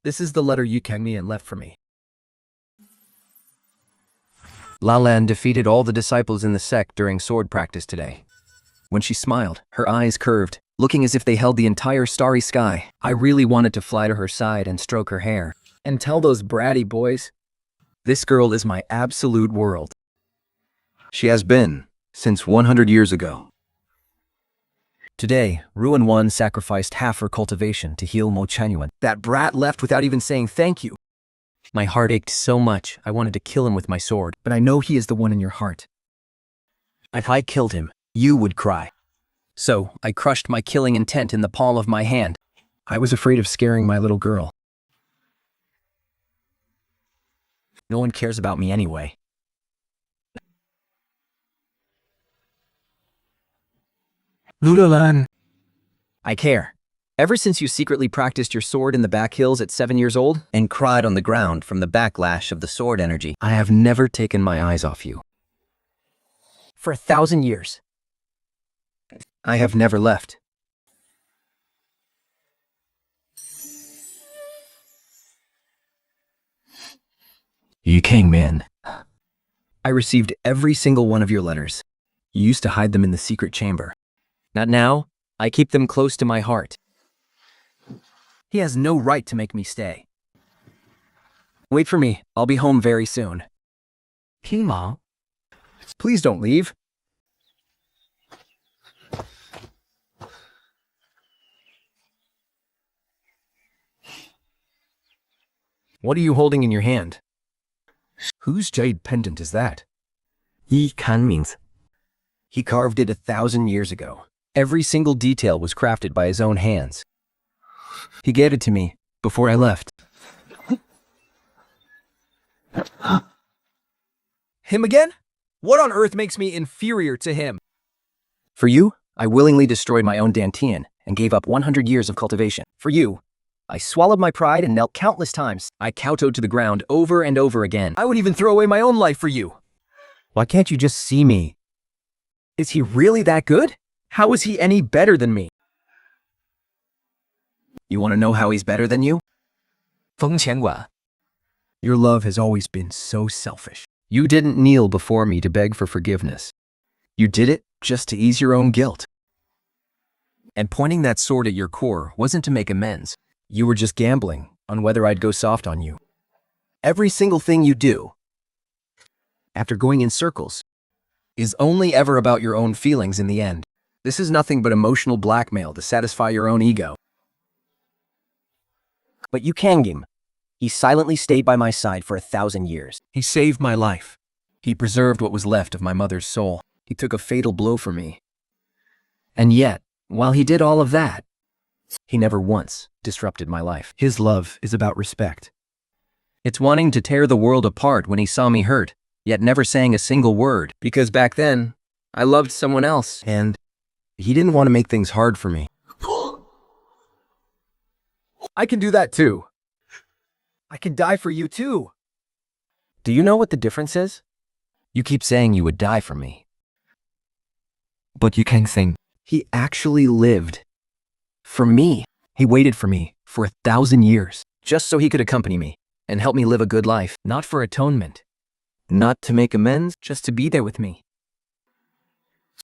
S2: This is the letter you came me and left for me.
S4: Lalan defeated all the disciples in the sect during sword practice today. When she smiled, her eyes curved, looking as if they held the entire starry sky. I really wanted to fly to her side and stroke her hair.
S2: And tell those bratty boys,
S4: This girl is my absolute world. She has been since 100 years ago. Today, Ruin 1 sacrificed half her cultivation to heal Mo Qingluan.
S2: that brat left without even saying thank you.
S4: My heart ached so much, I wanted to kill him with my sword.
S2: But I know he is the one in your heart.
S4: If I killed him, you would cry. So, I crushed my killing intent in the palm of my hand.
S2: I was afraid of scaring my little girl.
S4: No one cares about me anyway.
S2: Lulalan.
S4: I care. Ever since you secretly practiced your sword in the back hills at 7 years old and cried on the ground from the backlash of the sword energy, I have never taken my eyes off you.
S8: For 1,000 years.
S4: I have never left.
S2: You king man.
S4: I received every single one of your letters.
S2: You used to hide them in the secret chamber.
S4: Not now. I keep them close to my heart.
S2: He has no right to make me stay.
S4: Wait for me. I'll be home very soon.
S3: Qingluan,
S2: Please don't leave. What are you holding in your hand? Whose jade pendant is that?
S3: Yi Kan means
S4: He carved it 1,000 years ago. Every single detail was crafted by his own hands. He gave it to me before I left.
S2: Him again? What on earth makes me inferior to him?
S4: For you, I willingly destroyed my own Dantian and gave up 100 years of cultivation. For you, I swallowed my pride and knelt countless times. I kowtowed to the ground over and over again.
S2: I would even throw away my own life for you.
S4: Why can't you just see me?
S2: Is he really that good? How is he any better than me?
S4: You want to know how he's better than you?
S3: 风前馆
S2: Your love has always been so selfish.
S4: You didn't kneel before me to beg for forgiveness. You did it just to ease your own guilt. And pointing that sword at your core wasn't to make amends. You were just gambling on whether I'd go soft on you. Every single thing you do, after going in circles, is only ever about your own feelings in the end. This is nothing but emotional blackmail to satisfy your own ego. But you can him. He silently stayed by my side for 1,000 years.
S2: He saved my life.
S4: He preserved what was left of my mother's soul. He took a fatal blow for me. And yet, while he did all of that, he never once disrupted my life.
S2: His love is about respect.
S4: It's wanting to tear the world apart when he saw me hurt, yet never saying a single word. Because back then, I loved someone else, and he didn't want to make things hard for me.
S2: I can do that too. I can die for you too.
S4: Do you know what the difference is? You keep saying you would die for me.
S3: but you can sing.
S4: He actually lived. For me. He waited for me for 1,000 years, just so he could accompany me and help me live a good life.
S2: Not for atonement.
S4: Not to make amends, just to be there with me.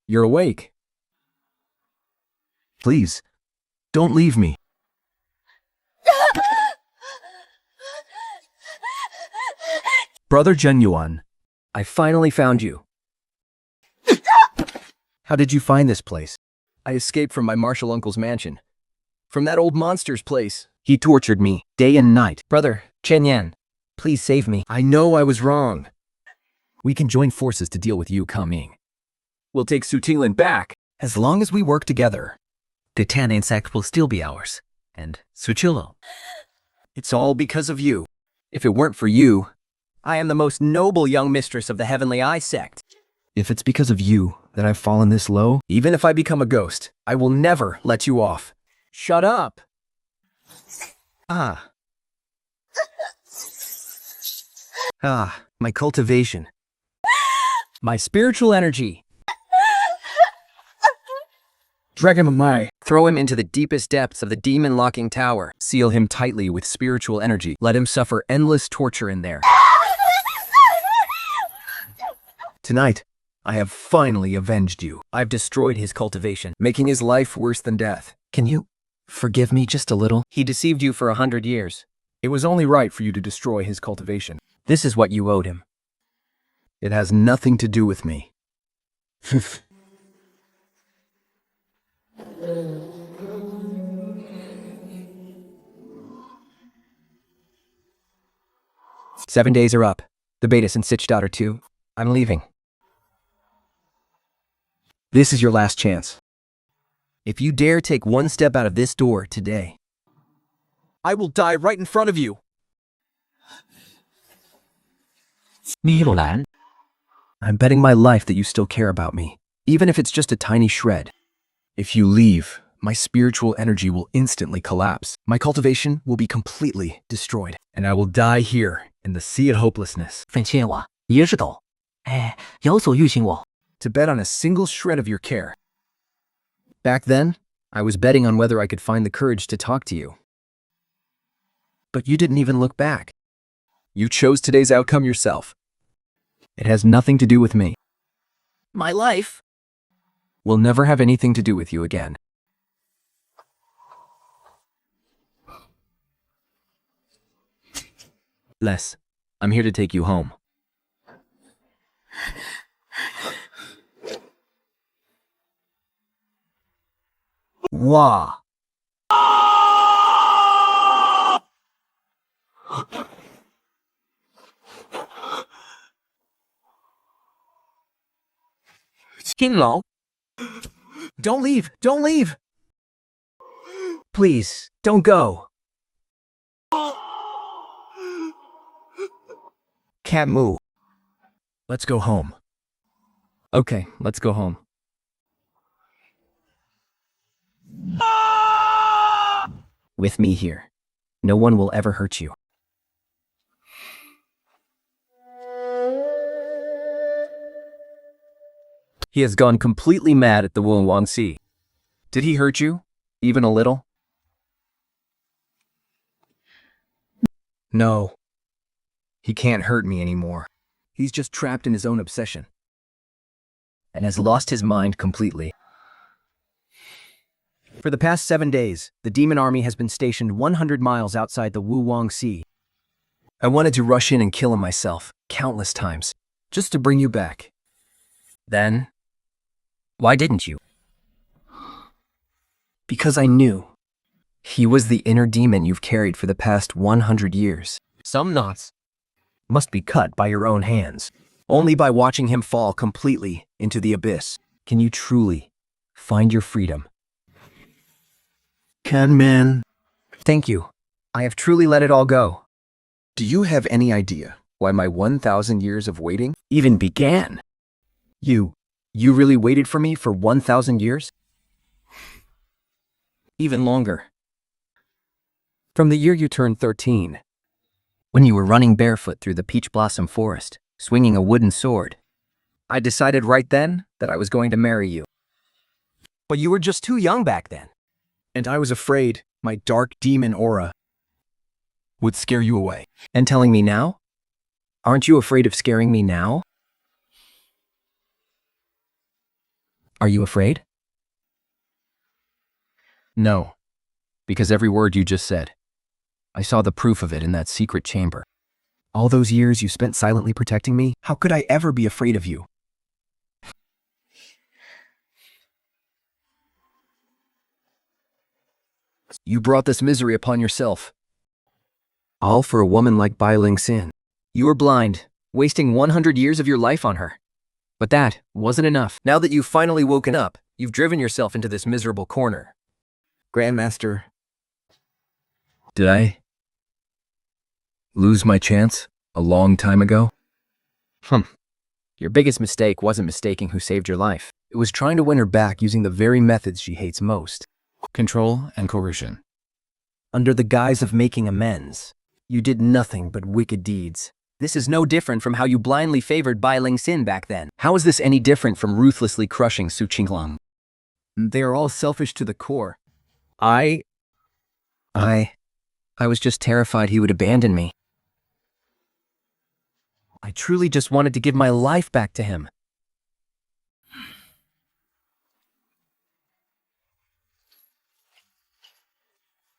S2: You're awake. Please, don't leave me. Brother Qingluan,
S4: I finally found you. How did you find this place? I escaped from my martial uncle's mansion. From that old monster's place. He tortured me day and night.
S8: Brother, Chen Yan, please save me.
S4: I know I was wrong.
S2: we can join forces to deal with you, Kaming.
S4: We'll take Qingluan back.
S2: As long as we work together.
S3: The Tan insect will still be ours. And Suchilo.
S4: It's all because of you. If it weren't for you, I am the most noble young mistress of the Heavenly Eye sect.
S2: If it's because of you that I've fallen this low,
S4: Even if I become a ghost, I will never let you off. Shut up. Ah. Ah, my cultivation. My spiritual energy.
S2: Dragon Mai.
S1: Throw him into the deepest depths of the demon-locking tower. Seal him tightly with spiritual energy. Let him suffer endless torture in there.
S2: Tonight, I have finally avenged you.
S1: I've destroyed his cultivation, making his life worse than death. Can you forgive me just a little? He deceived you for 100 years.
S2: It was only right for you to destroy his cultivation.
S1: This is what you owed him.
S2: It has nothing to do with me.
S1: 7 days are up. The Betas and Sitch daughter too. I'm leaving. This is your last chance. If you dare take one step out of this door today, I will die right in front of you.
S3: 米洛兰，
S1: I'm betting my life that you still care about me, even if it's just a tiny shred.
S2: If you leave, my spiritual energy will instantly collapse.
S1: My cultivation will be completely destroyed, and I will die here in the sea of hopelessness.
S3: 范切我也是斗，哎，有所欲擒我。
S1: To bet on a single shred of your care. Back then, I was betting on whether I could find the courage to talk to you. But you didn't even look back. You chose today's outcome yourself. It has nothing to do with me. My life will never have anything to do with you again. Les, I'm here to take you home. Wow.
S3: Qingluan，
S1: Don't leave! Don't leave! Please, don't go. Can't move. Let's go home. Okay, let's go home. With me here, no one will ever hurt you. He has gone completely mad at the Qingluan Sea. Did he hurt you? Even a little? No. He can't hurt me anymore. He's just trapped in his own obsession. And has lost his mind completely. For the past 7 days, the demon army has been stationed 100 miles outside the Qingluan Sea. I wanted to rush in and kill him myself, countless times, just to bring you back. Then, why didn't you? Because I knew. He was the inner demon you've carried for the past 100 years. Some knots must be cut by your own hands. Only by watching him fall completely into the abyss can you truly find your freedom.
S2: Can man?
S1: Thank you. I have truly let it all go.
S2: Do you have any idea why my 1,000 years of waiting
S1: Even began. You really waited for me for 1,000 years? Even longer. From the year you turned 13, when you were running barefoot through the peach blossom forest, swinging a wooden sword, I decided right then that I was going to marry you. But you were just too young back then.
S2: and I was afraid my dark demon aura would scare you away.
S1: And telling me now? Aren't you afraid of scaring me now? Are you afraid? No, because every word you just said, I saw the proof of it in that secret chamber. All those years you spent silently protecting me, how could I ever be afraid of you? You brought this misery upon yourself. All for a woman like Bai Ling Xin. You were blind, wasting 100 years of your life on her. But that wasn't enough. Now that you've finally woken up, you've driven yourself into this miserable corner. Grandmaster, did I lose my chance a long time ago? Your biggest mistake wasn't mistaking who saved your life. It was trying to win her back using the very methods she hates most.
S2: Control and coercion.
S1: Under the guise of making amends, you did nothing but wicked deeds. This is no different from how you blindly favored Bai Ling Xin back then. How is this any different from ruthlessly crushing Su Qingluan?
S2: They are all selfish to the core.
S8: I was just terrified he would abandon me. I truly just wanted to give my life back to him.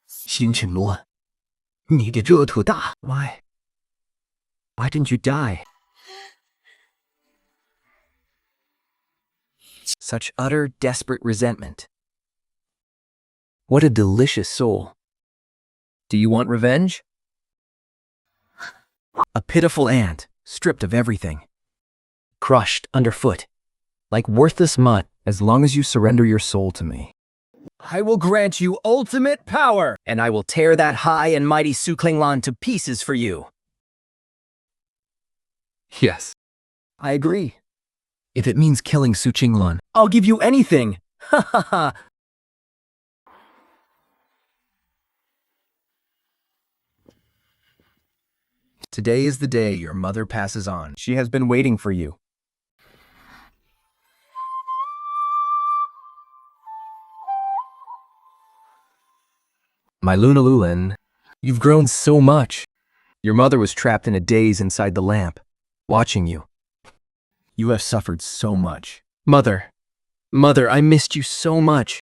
S3: 新青罗，你的热土大。
S8: Why didn't you die? Such utter, desperate resentment. What a delicious soul. Do you want revenge? A pitiful ant, stripped of everything. Crushed underfoot, like worthless mud.
S4: As long as you surrender your soul to me.
S1: I will grant you ultimate power.
S8: And I will tear that high and mighty Qingluan to pieces for you.
S7: Yes.
S8: I agree.
S4: If it means killing Qingluan,
S8: I'll give you anything. Ha ha ha.
S4: today is the day your mother passes on. She has been waiting for you. My Lunalulin, you've grown so much. Your mother was trapped in a daze inside the lamp, watching you. You have suffered so much.
S8: Mother, I missed you so much.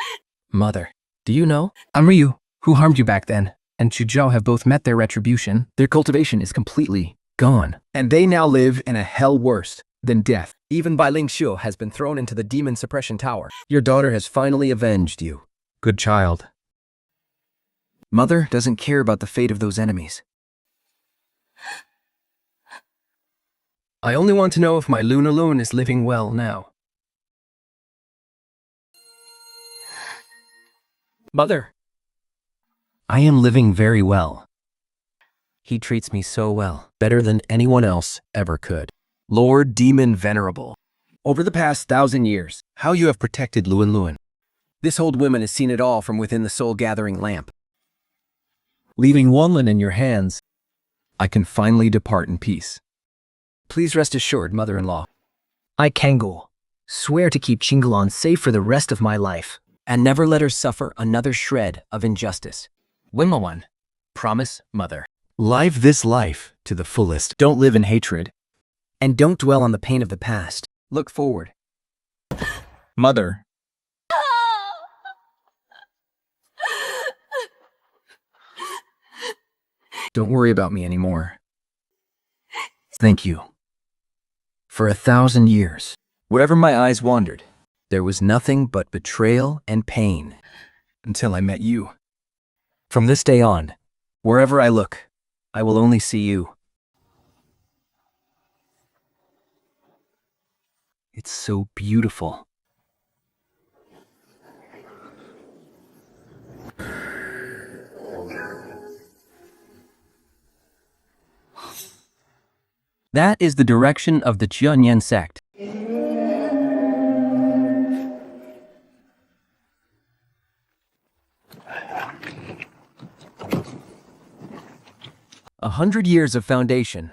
S4: Mother, do you know? I'm Ryu, who harmed you back then, and Chuzhou have both met their retribution. Their cultivation is completely gone. And they now live in a hell worse than death. Even Bai Lingxiu has been thrown into the demon suppression tower. Your daughter has finally avenged you. Good child. Mother doesn't care about the fate of those enemies. I only want to know if my Lunalun is living well now. Mother, I am living very well. He treats me so well, better than anyone else ever could. Lord Demon Venerable, over the past 1,000 years, how you have protected Luan. This old woman has seen it all from within the soul-gathering lamp. Leaving Wanlin in your hands, I can finally depart in peace. Please rest assured, mother-in-law.
S8: I, Kangul, swear to keep Qingluan safe for the rest of my life,
S4: and never let her suffer another shred of injustice. Winmawan, promise, mother. Live this life to the fullest. Don't live in hatred.
S8: and don't dwell on the pain of the past.
S4: Look forward.
S5: Mother.
S4: Don't worry about me anymore. Thank you. For 1,000 years, wherever my eyes wandered, there was nothing but betrayal and pain. Until I met you. From this day on, wherever I look, I will only see you. It's so beautiful. That is the direction of the Jianyan sect. A 100 years of foundation,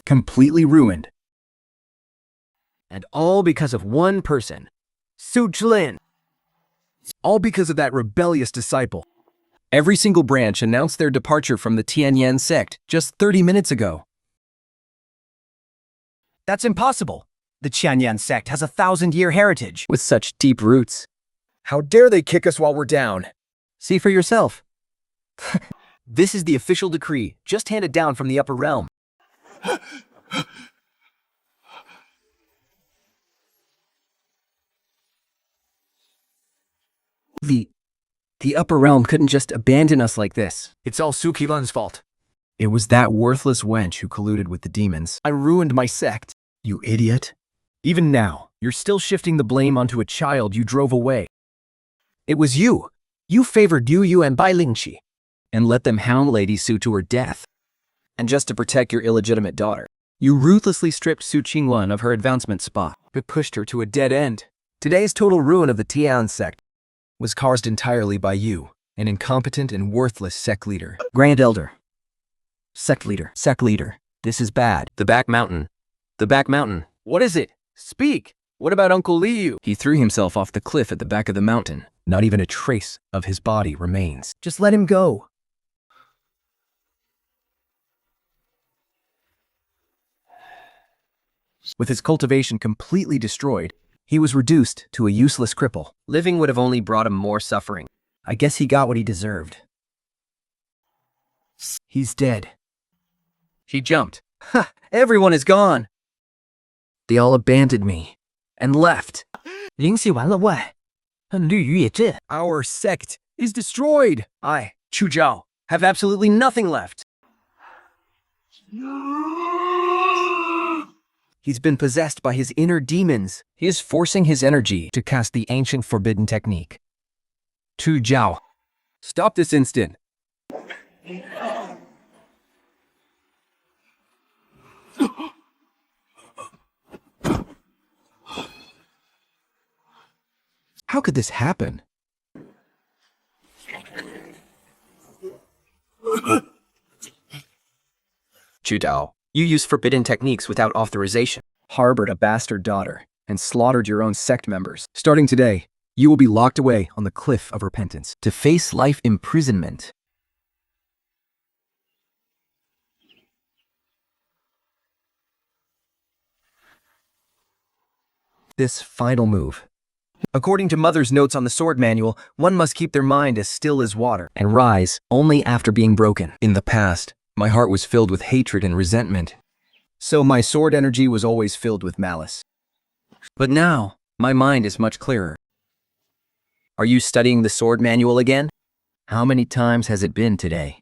S4: completely ruined. And all because of one person, Su Chlin. All because of that rebellious disciple. Every single branch announced their departure from the Tianyan sect just 30 minutes ago.
S1: That's impossible. The Qianyan sect has a 1,000-year heritage.
S4: With such deep roots.
S1: How dare they kick us while we're down?
S4: See for yourself. This is the official decree, just handed down from the upper realm. The upper realm couldn't just abandon us like this. It's all Su Qilan's fault. It was that worthless wench who colluded with the demons. I ruined my sect. You idiot. Even now, you're still shifting the blame onto a child you drove away. It was you. You favored Yu and Bai Lingqi, and let them hound Lady Su to her death. And just to protect your illegitimate daughter, you ruthlessly stripped Su Qingluan of her advancement spot, but pushed her to a dead end. Today's total ruin of the Tian sect was caused entirely by you, an incompetent and worthless sect leader.
S8: Grand Elder. Sect leader.
S4: This is bad. The back mountain. What is it? Speak! What about Uncle Liu? He threw himself off the cliff at the back of the mountain. Not even a trace of his body remains.
S5: Just let him go.
S2: With his cultivation completely destroyed, he was reduced to a useless cripple.
S8: Living would have only brought him more suffering.
S2: I guess he got what he deserved. He's dead.
S4: He jumped.
S8: Ha! Everyone is gone.
S2: They all abandoned me and left.
S3: 灵洗完了外，绿鱼也这。
S2: Our sect is destroyed.
S8: I, Chu Zhao, have absolutely nothing left.
S2: He's been possessed by his inner demons.
S4: He is forcing his energy to cast the ancient forbidden technique. Tu Jiao, stop this instant.
S2: How could this happen?
S8: Chu Zhao, you use forbidden techniques without authorization.
S2: Harbored a bastard daughter and slaughtered your own sect members. Starting today, you will be locked away on the cliff of repentance to face life imprisonment. This final move.
S8: According to Mother's notes on the sword manual, one must keep their mind as still as water.
S2: And rise only after being broken.
S4: In the past, my heart was filled with hatred and resentment.
S2: So my sword energy was always filled with malice.
S8: But now, my mind is much clearer. Are you studying the sword manual again?
S2: How many times has it been today?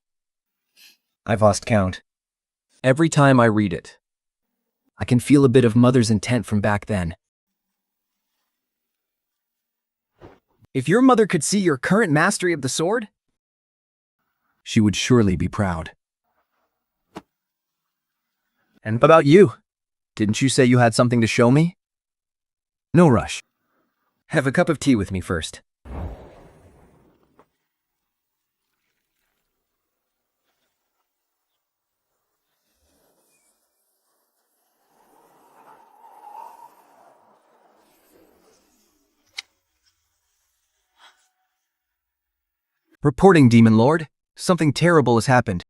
S8: I've lost count.
S2: Every time I read it, I can feel a bit of Mother's intent from back then. If your mother could see your current mastery of the sword, she would surely be proud. And about you? Didn't you say you had something to show me? No rush. Have a cup of tea with me first. Reporting, Demon Lord. Something terrible has happened.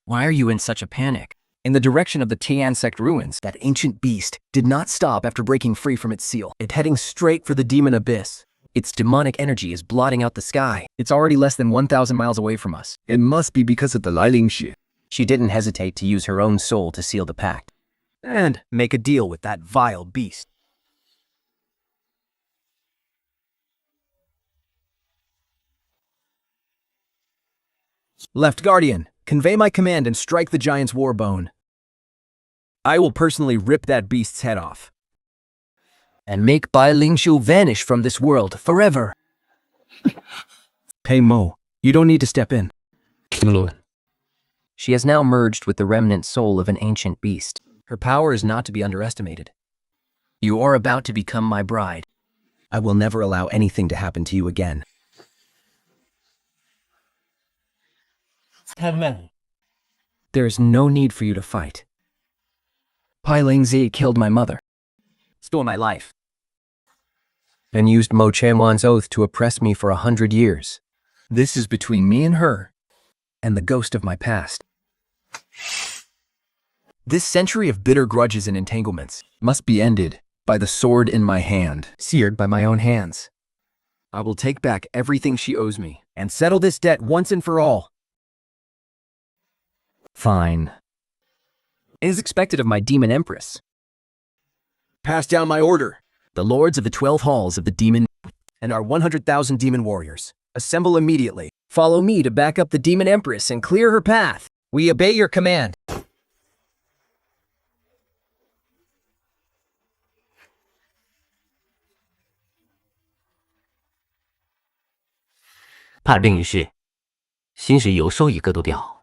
S8: Why are you in such a panic?
S2: In the direction of the Tian sect ruins, that ancient beast did not stop after breaking free from its seal. It's heading straight for the demon abyss. Its demonic energy is blotting out the sky. It's already less than 1,000 miles away from us.
S3: It must be because of the Lilingxi.
S8: She didn't hesitate to use her own soul to seal the pact.
S2: And make a deal with that vile beast. Left Guardian, convey my command and strike the giant's war bone. I will personally rip that beast's head off.
S8: And make Bai Lingshu vanish from this world forever.
S2: Pei Mo, you don't need to step in.
S3: Qingluan.
S8: She has now merged with the remnant soul of an ancient beast.
S2: Her power is not to be underestimated.
S8: You are about to become my bride.
S2: I will never allow anything to happen to you again. There is no need for you to fight.
S8: Pai Lingzi killed my mother,
S2: Stole my life.
S8: and used Mo Chanwan's oath to oppress me for 100 years.
S2: This is between me and her, and the ghost of my past. This century of bitter grudges and entanglements must be ended by the sword in my hand, seared by my own hands. I will take back everything she owes me and settle this debt once and for all. Fine.
S8: It is expected of my demon empress.
S2: Pass down my order. The lords of the 12 halls of the demon and our 100,000 demon warriors. Assemble immediately. Follow me to back up the demon empress and clear her path. We obey your command.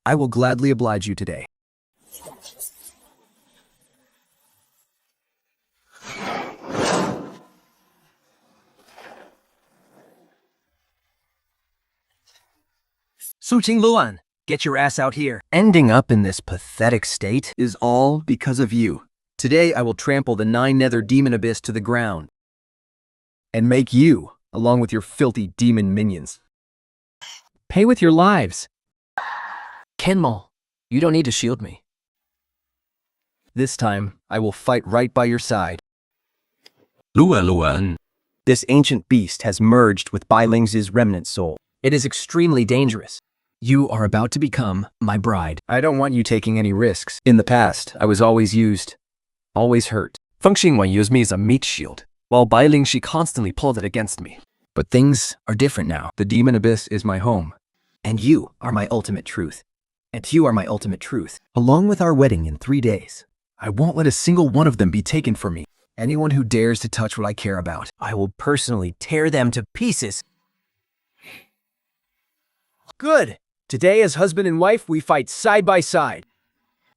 S2: I will gladly oblige you today. Su Qingluan, get your ass out here. Ending up in this pathetic state is all because of you.
S4: Today I will trample the 9 nether demon abyss to the ground. And make you, along with your filthy demon minions, pay with your lives.
S8: Qingluan, you don't need to shield me.
S4: This time, I will fight right by your side.
S3: Luan.
S1: This ancient beast has merged with Bai Ling's remnant soul.
S8: It is extremely dangerous.
S4: You are about to become my bride. I don't want you taking any risks. In the past, I was always used, always hurt.
S7: Feng Qingluan used me as a meat shield, while Bai Ling she constantly pulled it against me.
S4: But things are different now. The demon abyss is my home.
S1: And you are my ultimate truth. And you are my ultimate truth. Along with our wedding in 3 days.
S4: I won't let a single one of them be taken from me. Anyone who dares to touch what I care about,
S1: I will personally tear them to pieces.
S4: Good. Today, as husband and wife, we fight side by side.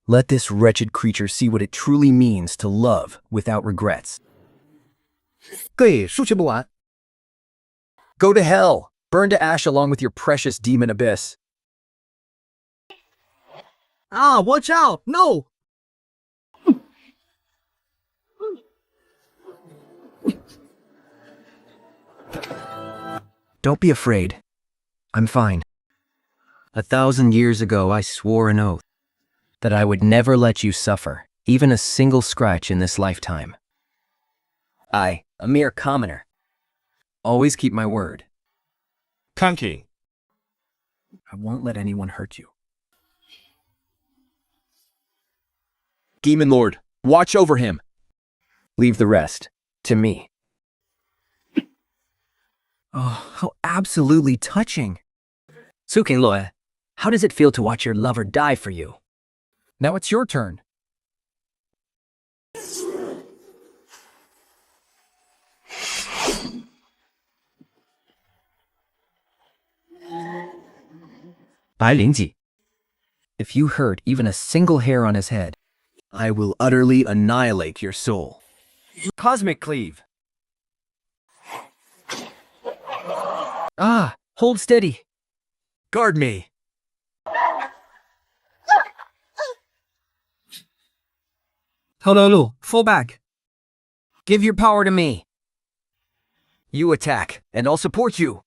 S4: Let this wretched creature see what it truly means to love without regrets.
S5: 对，数学不完。
S4: Go to hell. Burn to ash along with your precious demon abyss.
S5: Ah, watch out! No!
S1: Don't be afraid. I'm fine. 1,000 years ago, I swore an oath that I would never let you suffer, even a single scratch in this lifetime. I, a mere commoner, always keep my word.
S3: Kanki.
S1: I won't let anyone hurt you.
S4: Demon Lord, watch over him.
S1: Leave the rest to me. Oh, how absolutely touching.
S8: Qingluan, how does it feel to watch your lover die for you?
S4: Now it's your turn.
S1: Bai Lingji, if you hurt even a single hair on his head,
S4: I will utterly annihilate your soul. Cosmic Cleave.
S1: Ah, hold steady.
S4: Guard me.
S1: Fall back. Give your power to me.
S4: You attack, and I'll support you.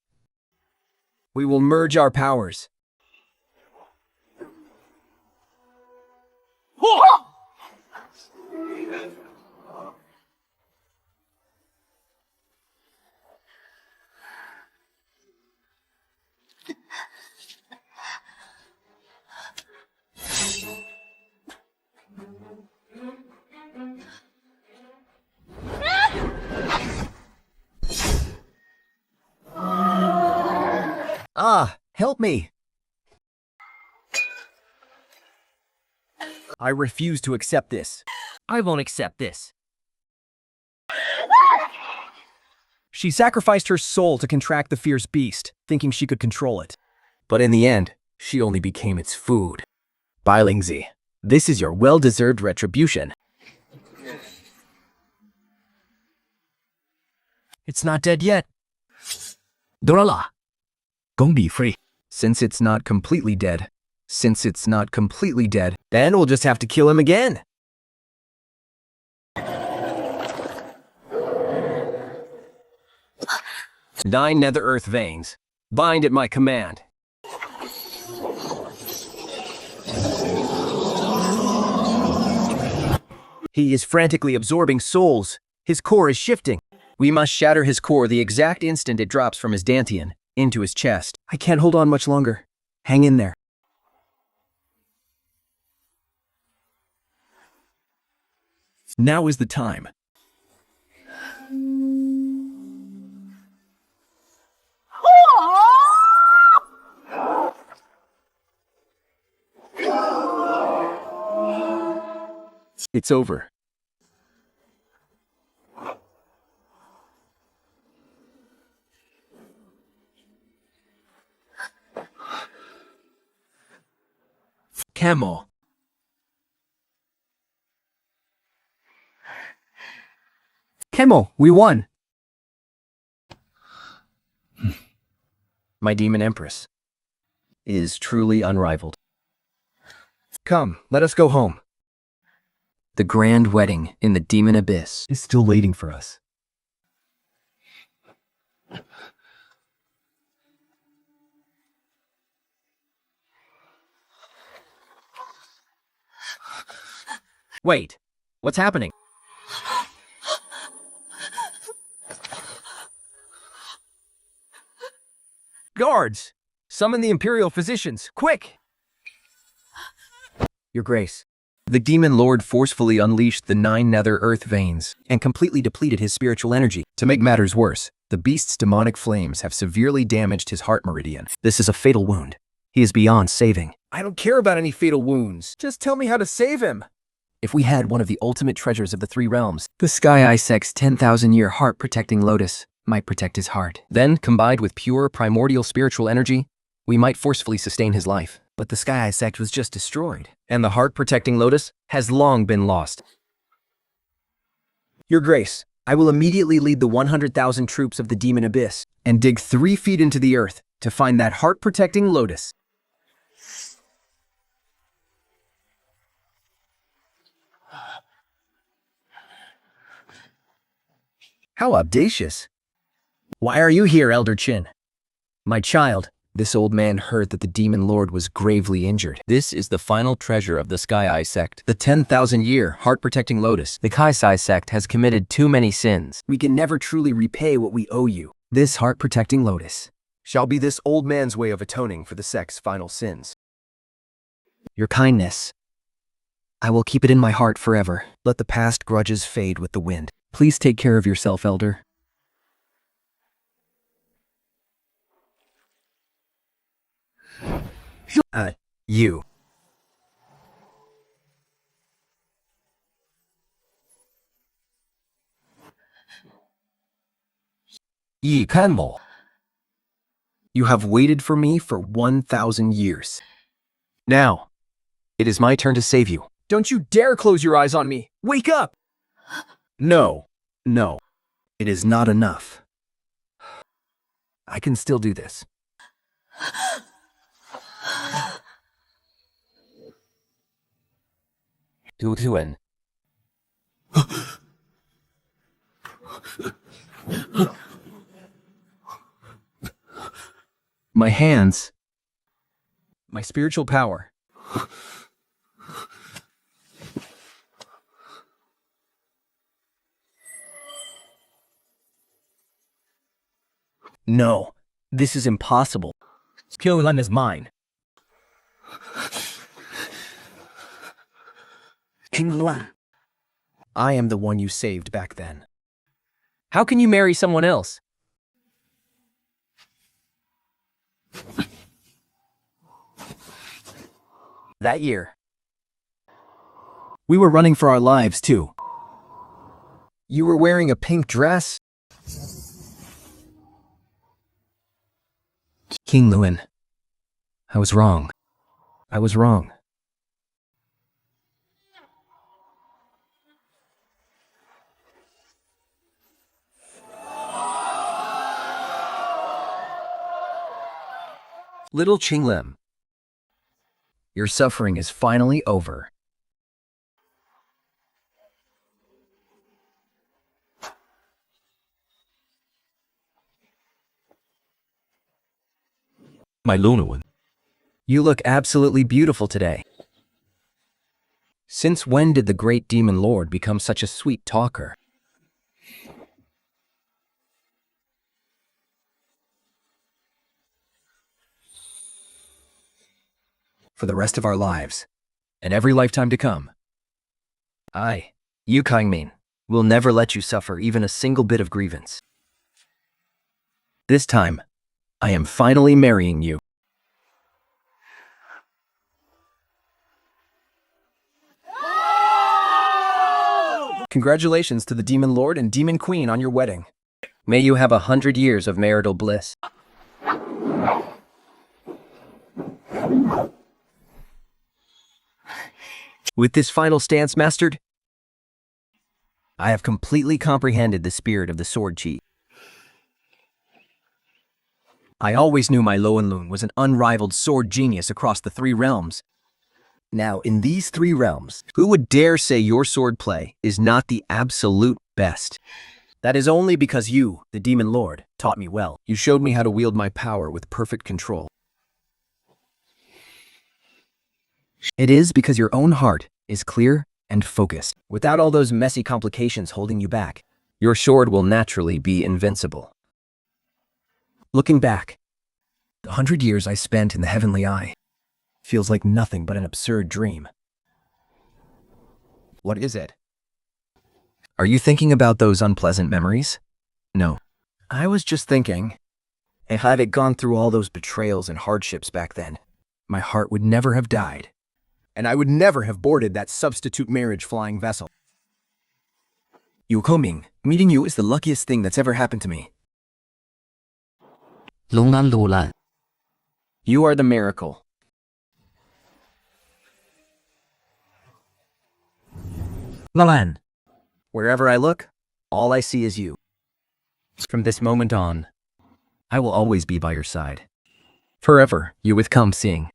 S4: We will merge our powers. Ah, help me. I refuse to accept this.
S8: I won't accept this.
S4: She sacrificed her soul to contract the fierce beast, thinking she could control it. But in the end, she only became its food. Bai Lingzi, this is your well-deserved retribution. It's not dead yet.
S3: Dorala. Gonna be free.
S4: Since it's not completely dead, then we'll just have to kill him again. Nine nether earth veins. Bind at my command. He is frantically absorbing souls. His core is shifting. We must shatter his core the exact instant it drops from his dantian into his chest. I can't hold on much longer. Hang in there. Now is the time. It's over. Camel. Camel, we won. My demon empress is truly unrivaled. Come, let us go home.
S8: The grand wedding in the demon abyss
S2: is still waiting for us.
S4: Wait, what's happening? Guards! Summon the Imperial physicians, quick!
S8: Your Grace.
S4: The Demon Lord forcefully unleashed the 9 nether earth veins
S8: And completely depleted his spiritual energy.
S4: To make matters worse, the beast's demonic flames have severely damaged his heart meridian.
S8: This is a fatal wound. He is beyond saving.
S1: I don't care about any fatal wounds. Just tell me how to save him.
S8: If we had one of the ultimate treasures of the 3 realms, the Sky Isec's 10,000-year heart-protecting lotus might protect his heart.
S7: Then, combined with pure primordial spiritual energy, we might forcefully sustain his life.
S8: But the Sky Isect was just destroyed.
S4: And the heart-protecting lotus has long been lost.
S1: Your Grace, I will immediately lead the 100,000 troops of the Demon Abyss
S4: And dig 3 feet into the earth to find that heart-protecting lotus.
S1: How audacious. Why are you here, Elder Qin? My child.
S4: This old man heard that the Demon Lord was gravely injured.
S7: This is the final treasure of the Sky Isect.
S4: The 10,000-year heart-protecting lotus.
S8: The Kaisai sect has committed too many sins.
S1: We can never truly repay what we owe you.
S8: This heart-protecting lotus
S4: Shall be this old man's way of atoning for the sect's final sins.
S8: Your kindness. I will keep it in my heart forever.
S4: Let the past grudges fade with the wind.
S8: Please take care of yourself, Elder.
S1: You.
S4: Yi Kanmo. You have waited for me for 1,000 years. Now, it is my turn to save you.
S1: Don't you dare close your eyes on me. Wake up!
S4: No, no. It is not enough. I can still do this.
S7: Qingluan.
S4: My hands. My spiritual power.
S1: No, this is impossible. Qingluan is mine. Qingluan.
S4: I am the one you saved back then.
S8: How can you marry someone else?
S1: That year, we were running for our lives, too.
S4: You were wearing a pink dress?
S8: Qingluan. I was wrong.
S4: I was wrong. Little Qingluan, your suffering is finally over.
S7: My Lunar one.
S4: You look absolutely beautiful today. Since when did the great Demon Lord become such a sweet talker? For the rest of our lives, and every lifetime to come, you Qingmin, will never let you suffer even a single bit of grievance. This time, I am finally marrying you. Congratulations to the Demon Lord and Demon Queen on your wedding. May you have 100 years of marital bliss. With this final stance mastered, I have completely comprehended the spirit of the sword chi. I always knew my Loanlun was an unrivaled sword genius across the 3 realms.
S8: Now, in these 3 realms,
S4: Who would dare say your swordplay is not the absolute best?
S8: that is only because you, the Demon Lord, taught me well.
S4: You showed me how to wield my power with perfect control.
S8: It is because your own heart is clear and focused, without all those messy complications holding you back.
S4: Your sword will naturally be invincible.
S8: Looking back,
S1: The 100 years I spent in the Heavenly Eye
S8: feels like nothing but an absurd dream.
S1: What is it?
S4: Are you thinking about those unpleasant memories? No.
S1: I was just thinking, if I had gone through all those betrayals and hardships back then, my heart would never have died. And I would never have boarded that substitute marriage flying vessel. Yu Koming, meeting you is the luckiest thing that's ever happened to me.
S3: 龙安路烂，
S1: You are the miracle.
S8: Lalan.
S1: Wherever I look, all I see is you.
S4: From this moment on, I will always be by your side. Forever, you with come seeing.